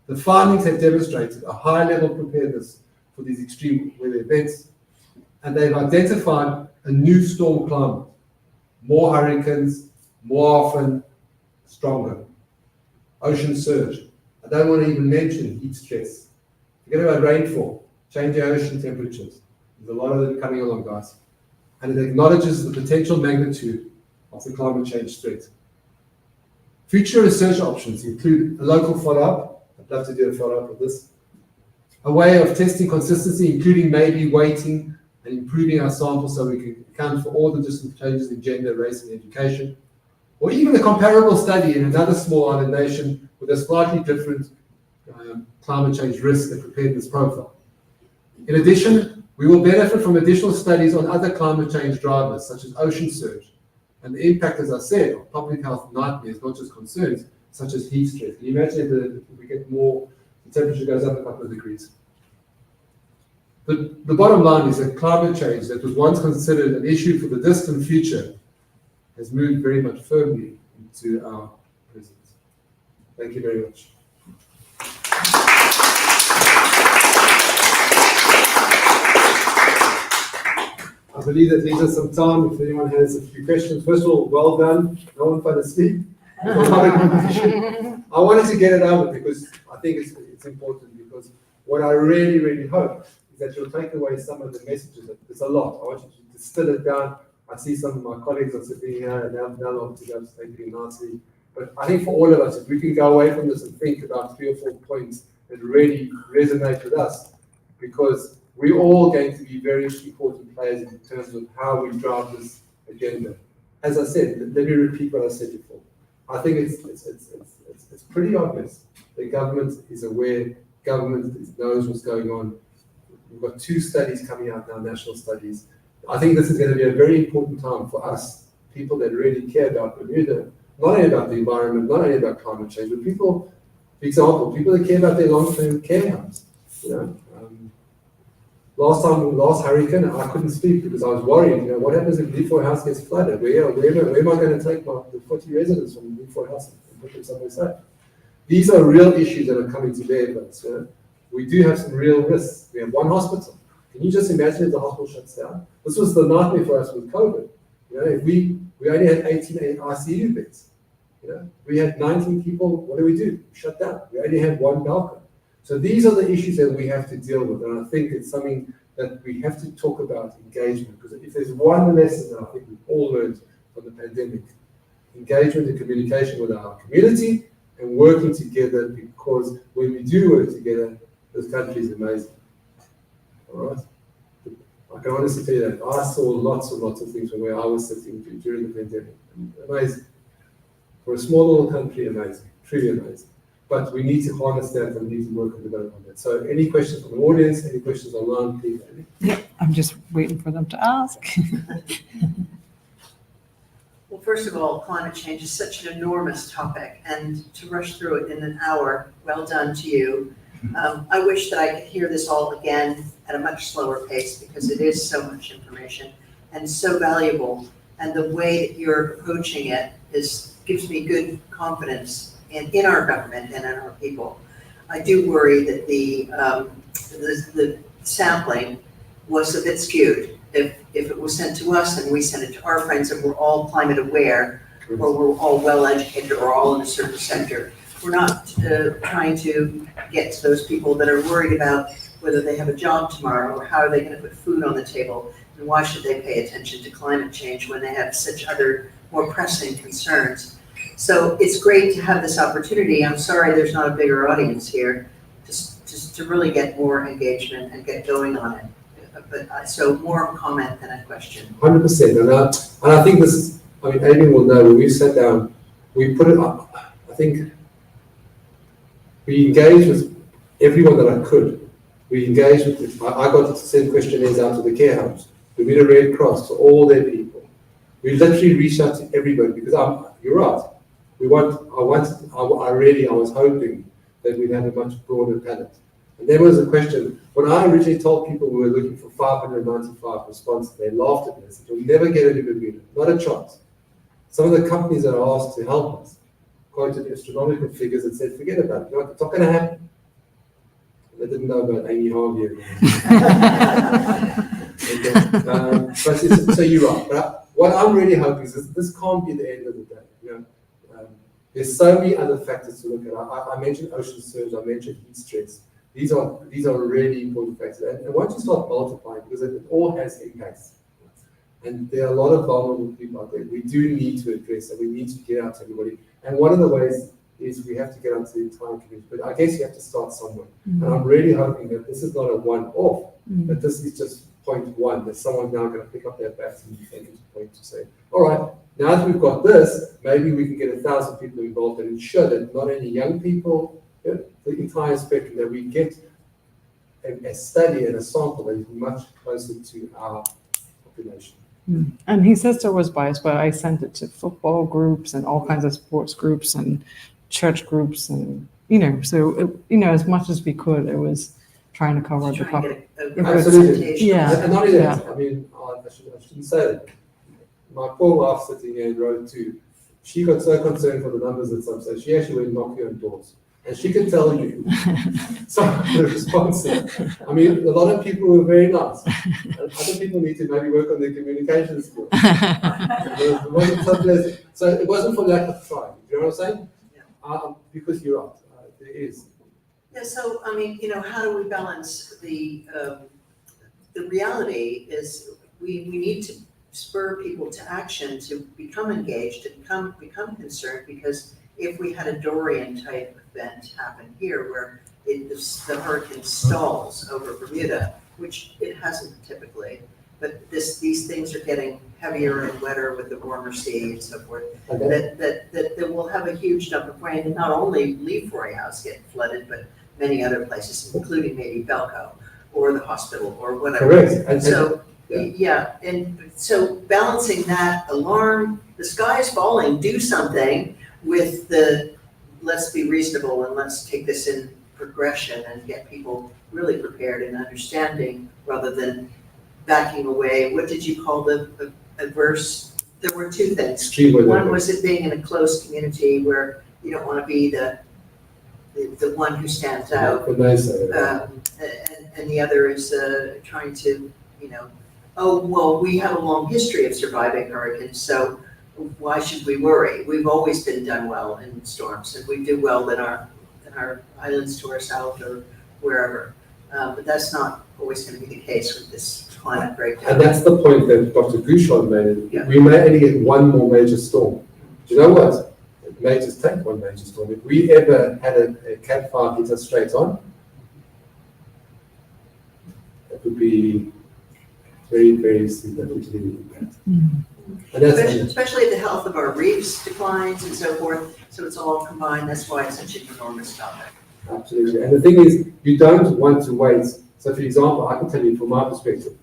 [SPEAKER 2] The findings have demonstrated a high level of preparedness for these extreme weather events, and they've identified a new storm climate, more hurricanes, more often, stronger. Ocean surge. I don't want to even mention heat stress. Forget about rainfall, changing ocean temperatures. There's a lot of them coming along, guys. And it acknowledges the potential magnitude of the climate change threat. Future research options include a local follow-up. I'd love to do a follow-up of this. A way of testing consistency, including maybe weighting and improving our sample so we can account for all the different changes in gender, race, and education. Or even a comparable study in another small island nation with a slightly different climate change risk and preparedness profile. In addition, we will benefit from additional studies on other climate change drivers, such as ocean surge, and the impact, as I said, of public health nightmares, not just concerns, such as heat stress. Can you imagine if we get more, the temperature goes up a couple of degrees? But the bottom line is that climate change that was once considered an issue for the distant future has moved very much firmly into our present. Thank you very much. I believe that leaves us some time if anyone has a few questions. First of all, well done. No one fell asleep. I wanted to get it over because I think it's important, because what I really, really hope is that you'll take away some of the messages. There's a lot. I want you to distill it down. I see some of my colleagues are sitting here and they'll obviously go thinking nicely. But I think for all of us, if we can go away from this and think about 3 or 4 points that really resonate with us, because we're all going to be very important players in terms of how we drive this agenda. As I said, let me repeat what I said before. I think it's pretty obvious. The government is aware, government knows what's going on. We've got 2 studies coming out now, national studies. I think this is going to be a very important time for us, people that really care about Bermuda, not only about the environment, not only about climate change, but people, for example, people that care about their long-term care homes. You know, Last hurricane, I couldn't sleep because I was worried. What happens if Leaford House gets flooded? Where am I going to take the 40 residents from Leaford House and put them somewhere safe? These are real issues that are coming to bear, folks. We do have some real risks. We have one hospital. Can you just imagine if the hospital shuts down? This was the nightmare for us with COVID. If we only had 18 ICU beds. We had 19 people. What do? Shut down. We only had one balcony. So these are the issues that we have to deal with, and I think it's something that we have to talk about, engagement, because if there's one lesson that I think we've all learned from the pandemic, engagement and communication with our community and working together, because when we do work together, this country is amazing. All right? I can honestly tell you that I saw lots of things from where I was sitting during the pandemic. Amazing. For a small little country, amazing, truly amazing. But we need to harness that and we need to work and develop on that. So any questions from the audience, any questions online, please, Amy?
[SPEAKER 3] Yeah, I'm just waiting for them to ask.
[SPEAKER 4] Well, first of all, climate change is such an enormous topic, and to rush through it in an hour, well done to you. I wish that I could hear this all again at a much slower pace, because it is so much information and so valuable. And the way that you're approaching it gives me good confidence in our government and in our people. I do worry that the sampling was a bit skewed. If it was sent to us and we sent it to our friends and we're all climate aware, or we're all well educated, or all in a certain sector, we're not trying to get to those people that are worried about whether they have a job tomorrow or how are they going to put food on the table, and why should they pay attention to climate change when they have such other more pressing concerns. So it's great to have this opportunity. I'm sorry there's not a bigger audience here, just to really get more engagement and get going on it. But so more comment than a question.
[SPEAKER 2] 100%. And I think this is, Amy will know, when we sat down, we put it up. I think we engaged with everyone that I could. We engaged with, I got to send questionnaires out to the care homes. We did a Red Cross to all their people. We literally reached out to everybody, because you're right. I was hoping that we'd have a much broader palette. And there was a question, when I originally told people we were looking for 595 responses, they laughed at me. They said, "You'll never get it in Bermuda, not a chance." Some of the companies that are asked to help us quoted astronomical figures and said, "Forget about it, it's not going to happen." And they didn't know about Amy Harvey. So you're right. But what I'm really hoping is this can't be the end of the day. There's so many other factors to look at. I mentioned ocean surge, I mentioned heat stress. These are really important factors. And once you start multiplying, because it all has impacts, and there are a lot of vulnerable people out there, we do need to address that. We need to get out to everybody. And one of the ways is we have to get out to the entire community. But I guess you have to start somewhere. And I'm really hoping that this is not a one-off, that this is just point one, that someone's now going to pick up that baton and take it to point to say, all right, now that we've got this, maybe we can get 1,000 people involved and ensure that not only young people, the entire spectrum, that we get a study and a sample that is much closer to our population.
[SPEAKER 3] And he says there was bias, but I sent it to football groups and all kinds of sports groups and church groups, and so as much as we could, it was trying to cover the public.
[SPEAKER 2] Absolutely.
[SPEAKER 3] Yeah.
[SPEAKER 2] And not only that, I shouldn't say that. My poor wife sitting here in row 2, she got so concerned for the numbers at some stage, she actually went and knocked on doors. And she can tell you some of the responses. A lot of people were very nice. Other people need to maybe work on their communication skills. It wasn't so pleasant. So it wasn't for lack of trying. You know what I'm saying? Yeah. Because you're right. There is.
[SPEAKER 4] Yeah, so, how do we balance the reality is we need to spur people to action, to become engaged, to become concerned, because if we had a Dorian type event happen here where the hurricane stalls over Bermuda, which it hasn't typically, but these things are getting heavier and wetter with the warmer sea and so forth, that will have a huge dump of rain, and not only Lefkotwitz House get flooded, but many other places, including maybe Belco or the hospital or whatever.
[SPEAKER 2] Correct.
[SPEAKER 4] And so balancing that alarm, the sky is falling, do something, with the let's be reasonable and let's take this in progression and get people really prepared and understanding rather than backing away. What did you call the adverse? There were two things.
[SPEAKER 2] Extreme weather
[SPEAKER 4] One
[SPEAKER 2] events.
[SPEAKER 4] was it being in a closed community where you don't want to be the one who stands out.
[SPEAKER 2] The naysayer.
[SPEAKER 4] And the other is trying to, oh, well, we have a long history of surviving hurricanes, so why should we worry? We've always been done well in storms, and we do well in our islands to our south or wherever. But that's not always going to be the case with this climate breakdown.
[SPEAKER 2] And that's the point that Dr. Bouchard made.
[SPEAKER 4] Yeah.
[SPEAKER 2] We may only get one more major storm. Do you know what? It may just take one major storm. If we ever had a Cat 5 hit us straight on, it would be very, very significantly impact. And that's
[SPEAKER 4] Especially if the health of our reefs declines and so forth, so it's all combined. That's why it's such an enormous topic.
[SPEAKER 2] absolutely. And the thing is, you don't want to wait. So, for example, I can tell you from my perspective,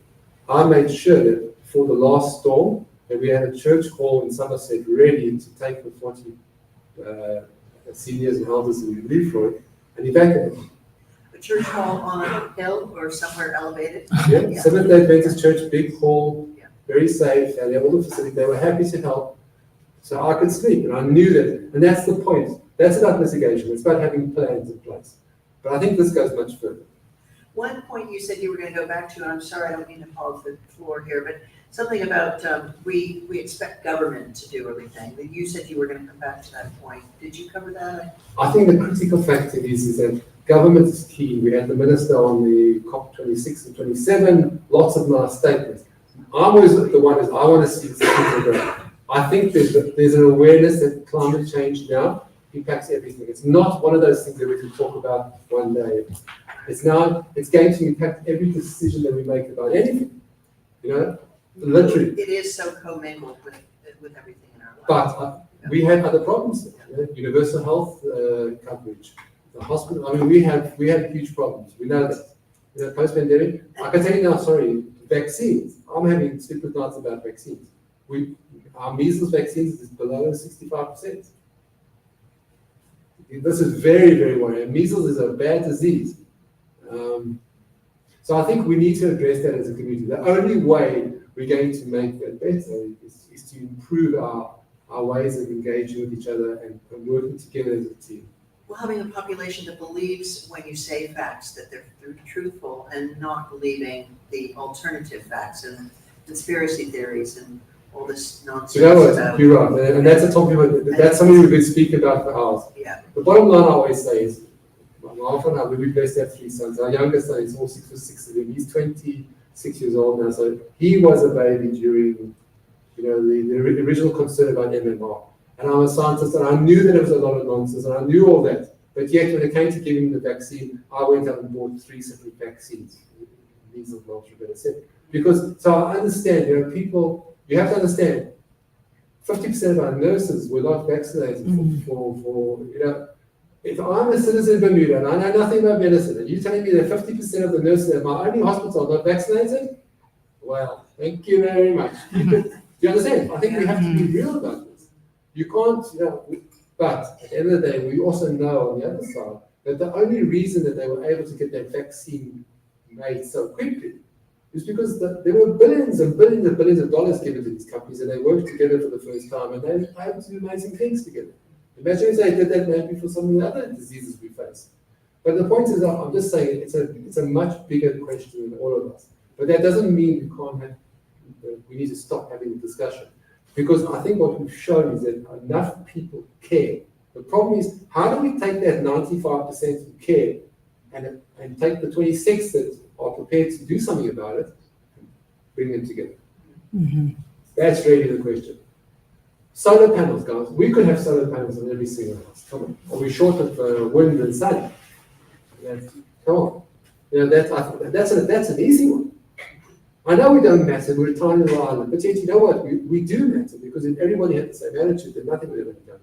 [SPEAKER 2] I made sure that for the last storm, that we had a church hall in Somerset ready to take the 40 seniors and elders who live for it and evacuate them.
[SPEAKER 4] A church hall on a hill or somewhere elevated.
[SPEAKER 2] Yeah, Seventh-day Adventist Church, big hall,
[SPEAKER 4] Yeah.
[SPEAKER 2] very safe, and they had all the facilities. They were happy to help, so I could sleep, and I knew that. And that's the point. That's about mitigation. It's about having plans in place. But I think this goes much further.
[SPEAKER 4] One point you said you were going to go back to, and I'm sorry, I don't mean to hog the floor here, but something about we expect government to do everything. But you said you were going to come back to that point. Did you cover that?
[SPEAKER 2] I think the critical factor is that government is key. We had the minister on the COP26 and 27, lots of nice statements. I'm always the one is I want to see this grow. I think there's an awareness that climate change now impacts everything. It's not one of those things that we can talk about one day. It's going to impact every decision that we make about anything. Literally.
[SPEAKER 4] It is so commingled with everything in our life.
[SPEAKER 2] But we had other problems. Universal health coverage, the hospital. I mean, we have huge problems. We know that. Post-pandemic, I can tell you now. Sorry, vaccines. I'm having sleepless nights about vaccines. Our measles vaccines is below 65%. This is very, very worrying. Measles is a bad disease. So I think we need to address that as a community. The only way we're going to make that better is to improve our ways of engaging with each other and working together as a team.
[SPEAKER 4] Well, having a population that believes when you say facts that they're truthful and not believing the alternative facts and conspiracy theories and all this nonsense.
[SPEAKER 2] You know what? You're right, and that's a topic. That's something we could speak about for hours.
[SPEAKER 4] Yeah.
[SPEAKER 2] The bottom line I always say is, my wife and I, we're blessed to have 3 sons. Our youngest son is all 6 of them. He's 26 years old now, so he was a baby during, the original concern about MMR. And I'm a scientist, and I knew that it was a lot of nonsense, and I knew all that. But yet, when it came to giving him the vaccine, I went out and bought 3 separate vaccines. Measles, mumps, rubella, etc. Because, so I understand, people, you have to understand, 50% of our nurses were not vaccinated for if I'm a citizen of Bermuda and I know nothing about medicine, and you're telling me that 50% of the nurses at my only hospital are not vaccinated, well, thank you very much. Do you understand? I think we have to be real about this. You can't, but at the end of the day, we also know on the other side that the only reason that they were able to get that vaccine made so quickly is because there were billions and billions and billions of dollars given to these companies, and they worked together for the first time, and they were able to do amazing things together. Imagine if they did that maybe for some of the other diseases we face. But the point is, I'm just saying it's a much bigger question than all of us. But that doesn't mean we need to stop having the discussion. Because I think what we've shown is that enough people care. The problem is, how do we take that 95% who care and take the 26 that are prepared to do something about it and bring them together? Mm-hmm. That's really the question. Solar panels, guys. We could have solar panels on every single house. Come on. Are we short of wind and sun? Come on. That's an easy one. I know we don't matter. We're a tiny little island. But yet, you know what? We do matter, because if everybody had the same attitude, then nothing would ever be done.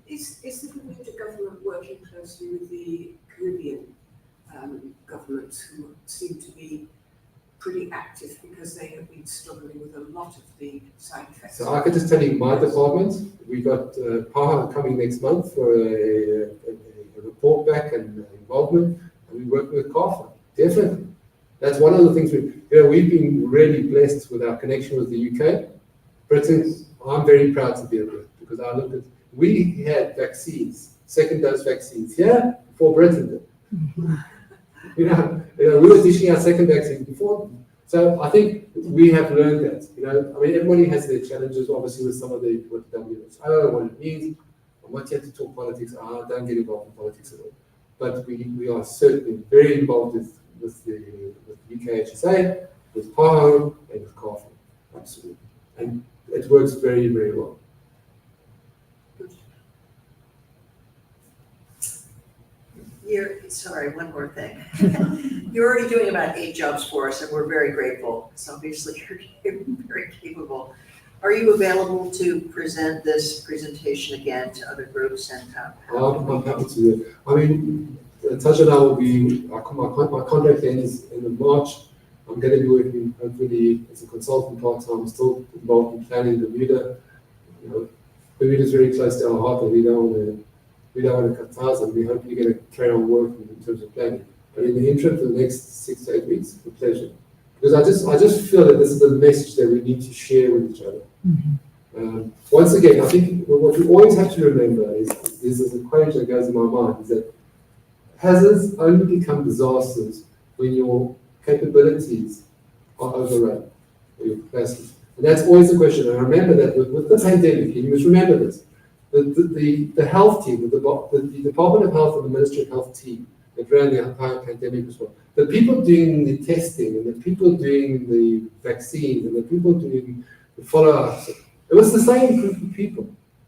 [SPEAKER 5] Is the Bermuda government working closely with the Caribbean governments, who seem to be pretty active because they have been struggling with a lot of the side effects?
[SPEAKER 2] So I could just tell you, my department, we got PAHA coming next month for a report back and involvement, and we work with CAFA, definitely. That's one of the things we've been really blessed with our connection with the UK. Britain, I'm very proud to be a Brit, because I looked at, we had vaccines, second dose vaccines here before Britain did. We were dishing out second vaccines before. So I think we have learned that. I mean, everybody has their challenges, obviously, with some of the WHOs. I don't know what it means. I'm not here to talk politics. I don't get involved in politics at all. But we are certainly very involved with the UK HSA, with PAHO, and with CAFA. Absolutely. And it works very, very well.
[SPEAKER 4] Sorry, one more thing. You're already doing about 8 jobs for us, and we're very grateful. So obviously, you're very capable. Are you available to present this presentation again to other groups? And
[SPEAKER 2] I'm happy to do it. I mean, Taj and I will be, my contract ends in March. I'm going to be working, hopefully, as a consultant part-time. I'm still involved in planning Bermuda. Bermuda is very close to our heart, and we don't want to cut ties, and we hope you're going to carry on working in terms of planning. But in the interim, for the next 6 to 8 weeks, it's a pleasure. Because I just feel that this is the message that we need to share with each other. Mm-hmm. Once again, I think what you always have to remember is there's this equation that goes in my mind, is that hazards only become disasters when your capabilities are overrun, or your capacities. And that's always the question. And I remember that with the pandemic, and you must remember this, the health team, the Department of Health and the Ministry of Health team that ran the entire pandemic as well, the people doing the testing and the people doing the vaccines and the people doing the follow-ups, it was the same group of people.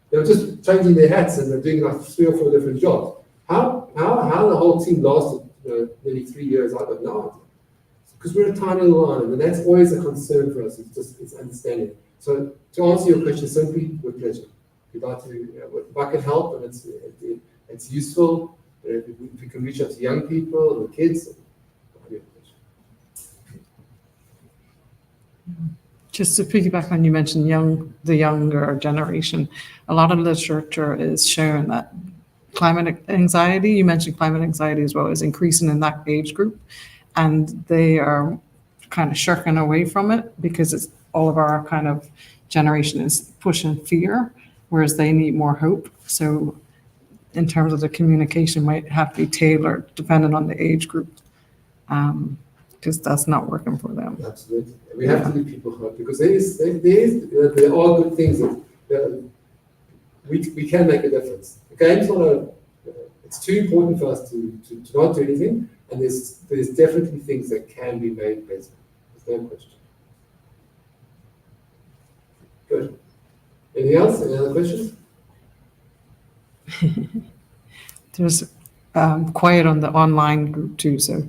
[SPEAKER 2] They were just changing their hats and they're doing like 3 or 4 different jobs. How the whole team lasted nearly 3 years, I don't know. Because we're a tiny little island, and that's always a concern for us. It's understanding. So to answer your question simply, with pleasure. If I can help and it's useful, if we can reach out to young people and the kids,
[SPEAKER 3] Just to piggyback on, you mentioned the younger generation. A lot of literature is showing that climate anxiety, you mentioned climate anxiety as well, is increasing in that age group. And they are kind of shirking away from it because it's all of our kind of generation is pushing fear, whereas they need more hope. So in terms of the communication might have to be tailored depending on the age group, because that's not working for them.
[SPEAKER 2] Absolutely. We have to give people hope, because there are good things that we can make a difference. The game's not it's too important for us to not do anything, and there's definitely things that can be made better. There's no question. Good. Anything else? Any other questions?
[SPEAKER 3] There's quiet on the online group too, so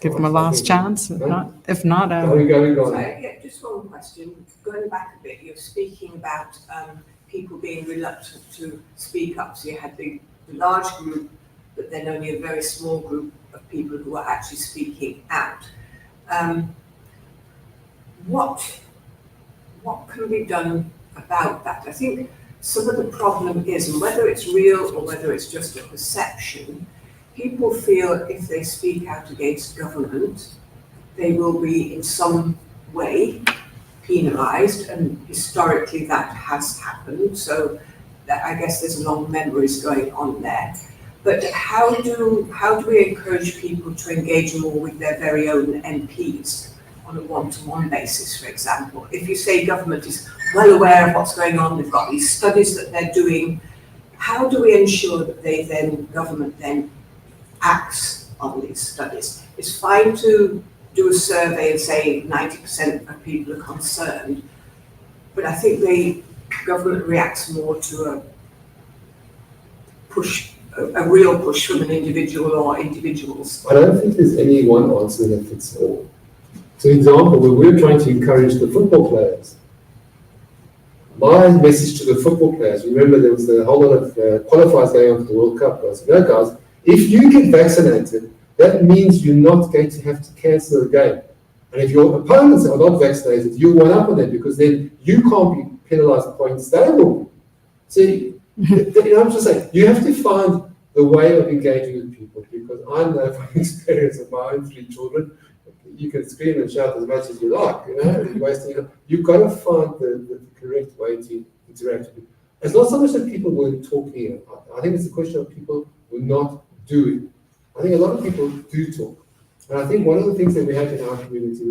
[SPEAKER 3] give them a last chance. If not,
[SPEAKER 5] yeah, just one question. Going back a bit, you're speaking about people being reluctant to speak up. So you had the large group, but then only a very small group of people who are actually speaking out. What can be done about that? I think some of the problem is, and whether it's real or whether it's just a perception, people feel if they speak out against government, they will be in some way penalised, and historically that has happened. So I guess there's long memories going on there. But how do we encourage people to engage more with their very own MPs on a one-to-one basis, for example? If you say government is well aware of what's going on, they've got these studies that they're doing, how do we ensure that government then acts on these studies? It's fine to do a survey and say 90% of people are concerned, but I think the government reacts more to a real push from an individual or individuals.
[SPEAKER 2] I don't think there's any one answer that fits all. For example, when we're trying to encourage the football players, my message to the football players, remember there was a whole lot of qualifiers going on for the World Cup. I said, no guys, if you get vaccinated, that means you're not going to have to cancel the game. And if your opponents are not vaccinated, you one up on them, because then you can't be penalised points, they will be. See, I'm just saying, you have to find the way of engaging with people, because I know from experience of my own 3 children, you can scream and shout as much as you like, you're wasting. You've got to find the correct way to interact with people. It's not so much that people weren't talking. I think it's a question of people were not doing. I think a lot of people do talk. And I think one of the things that we have in our community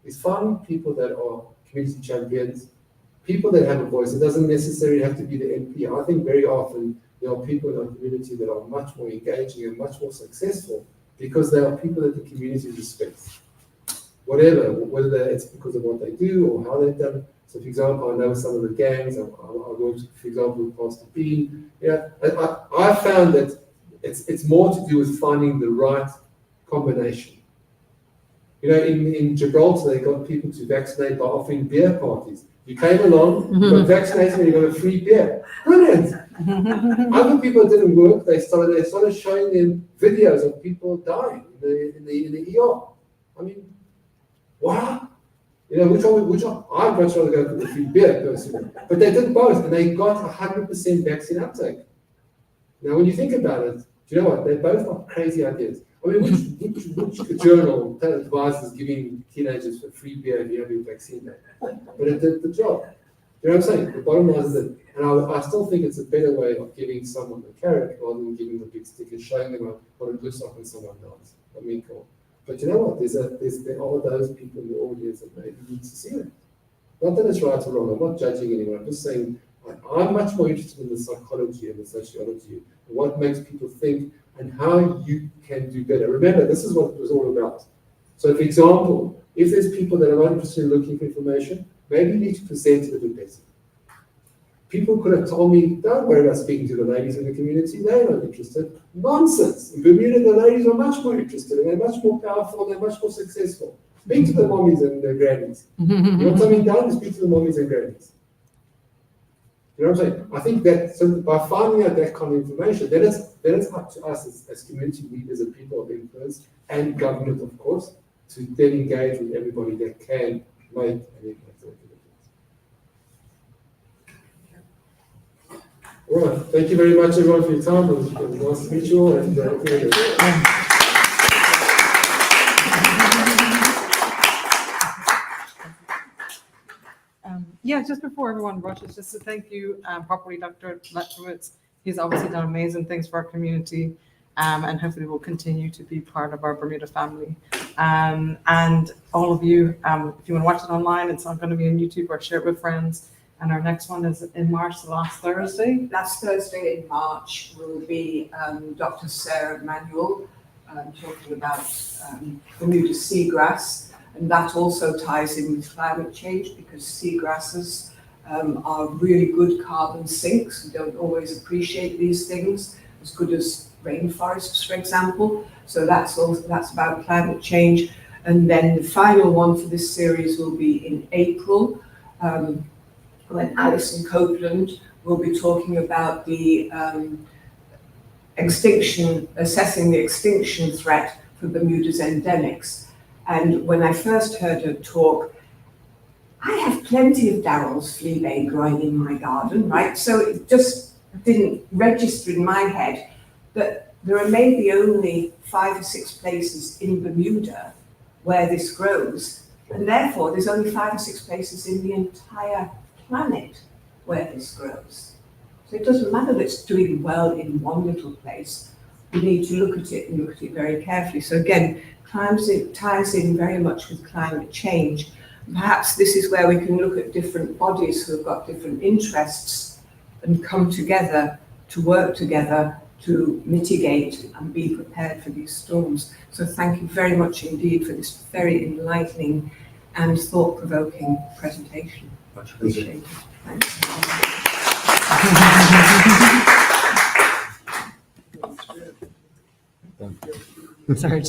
[SPEAKER 2] is finding people that are community champions, people that have a voice. It doesn't necessarily have to be the MP. I think very often there are people in our community that are much more engaging and much more successful because they are people that the community respects. Whether it's because of what they do or how they've done. So, for example, I know some of the gangs. I worked, for example, with Pastor Bean. I found that it's more to do with finding the right combination. In Gibraltar, they got people to vaccinate by offering beer parties. You came along, you got vaccinated, and you got a free beer. Brilliant. Other people didn't work. They started showing them videos of people dying in the ER. I mean, wow. Which one? I'd much rather go for the free beer personally. But they did both, and they got 100% vaccine uptake. Now, when you think about it, do you know what? They both are crazy ideas. I mean, which journal advises giving teenagers for free beer if you have your vaccine day? But it did the job. You know what I'm saying? The bottom line is that, and I still think it's a better way of giving someone a carrot rather than giving them a big stick and showing them what it looks like when someone dies. I mean, cool. But you know what? There are those people in the audience that maybe need to see it. Not that it's right or wrong. I'm not judging anyone. I'm just saying I'm much more interested in the psychology and the sociology, and what makes people think and how you can do better. Remember, this is what it was all about. So, for example, if there's people that are not interested in looking for information, maybe you need to present it a bit better. People could have told me, don't worry about speaking to the ladies in the community, they're not interested. Nonsense. In Bermuda, the ladies are much more interested, and they're much more powerful, and they're much more successful. Speak to the mommies and the grannies. You want something done? Speak to the mommies and grannies. You know what I'm saying? I think that so by finding out that kind of information, then it's up to us as community leaders and people of influence and government, of course, to then engage with everybody that can make an impact. All right. Thank you very much, everyone, for your time. It was nice to meet you all. And,
[SPEAKER 3] just before everyone rushes, just to thank you properly, Dr. Lefkotwitz. He's obviously done amazing things for our community, and hopefully will continue to be part of our Bermuda family. And all of you, if you want to watch it online, it's not going to be on YouTube, or share it with friends. And our next one is in March, the last Thursday.
[SPEAKER 5] Last Thursday in March will be Dr. Sarah Manuel talking about Bermuda seagrass. And that also ties in with climate change, because seagrasses are really good carbon sinks. We don't always appreciate these things as good as rainforests, for example. So that's about climate change. And then the final one for this series will be in April, when Alison Copeland will be talking about the assessing the extinction threat for Bermuda's endemics. And when I first heard her talk, I have plenty of Darrell's fleabane growing in my garden, right? So it just didn't register in my head that there are maybe only 5 or 6 places in Bermuda where this grows, and therefore there's only 5 or 6 places in the entire planet where this grows. So it doesn't matter that it's doing well in one little place. We need to look at it and look at it very carefully. So again, it ties in very much with climate change. Perhaps this is where we can look at different bodies who have got different interests and come together to work together to mitigate and be prepared for these storms. So thank you very much indeed for this very enlightening and thought-provoking presentation.
[SPEAKER 2] Much
[SPEAKER 5] appreciated. Thanks.
[SPEAKER 3] Sorry.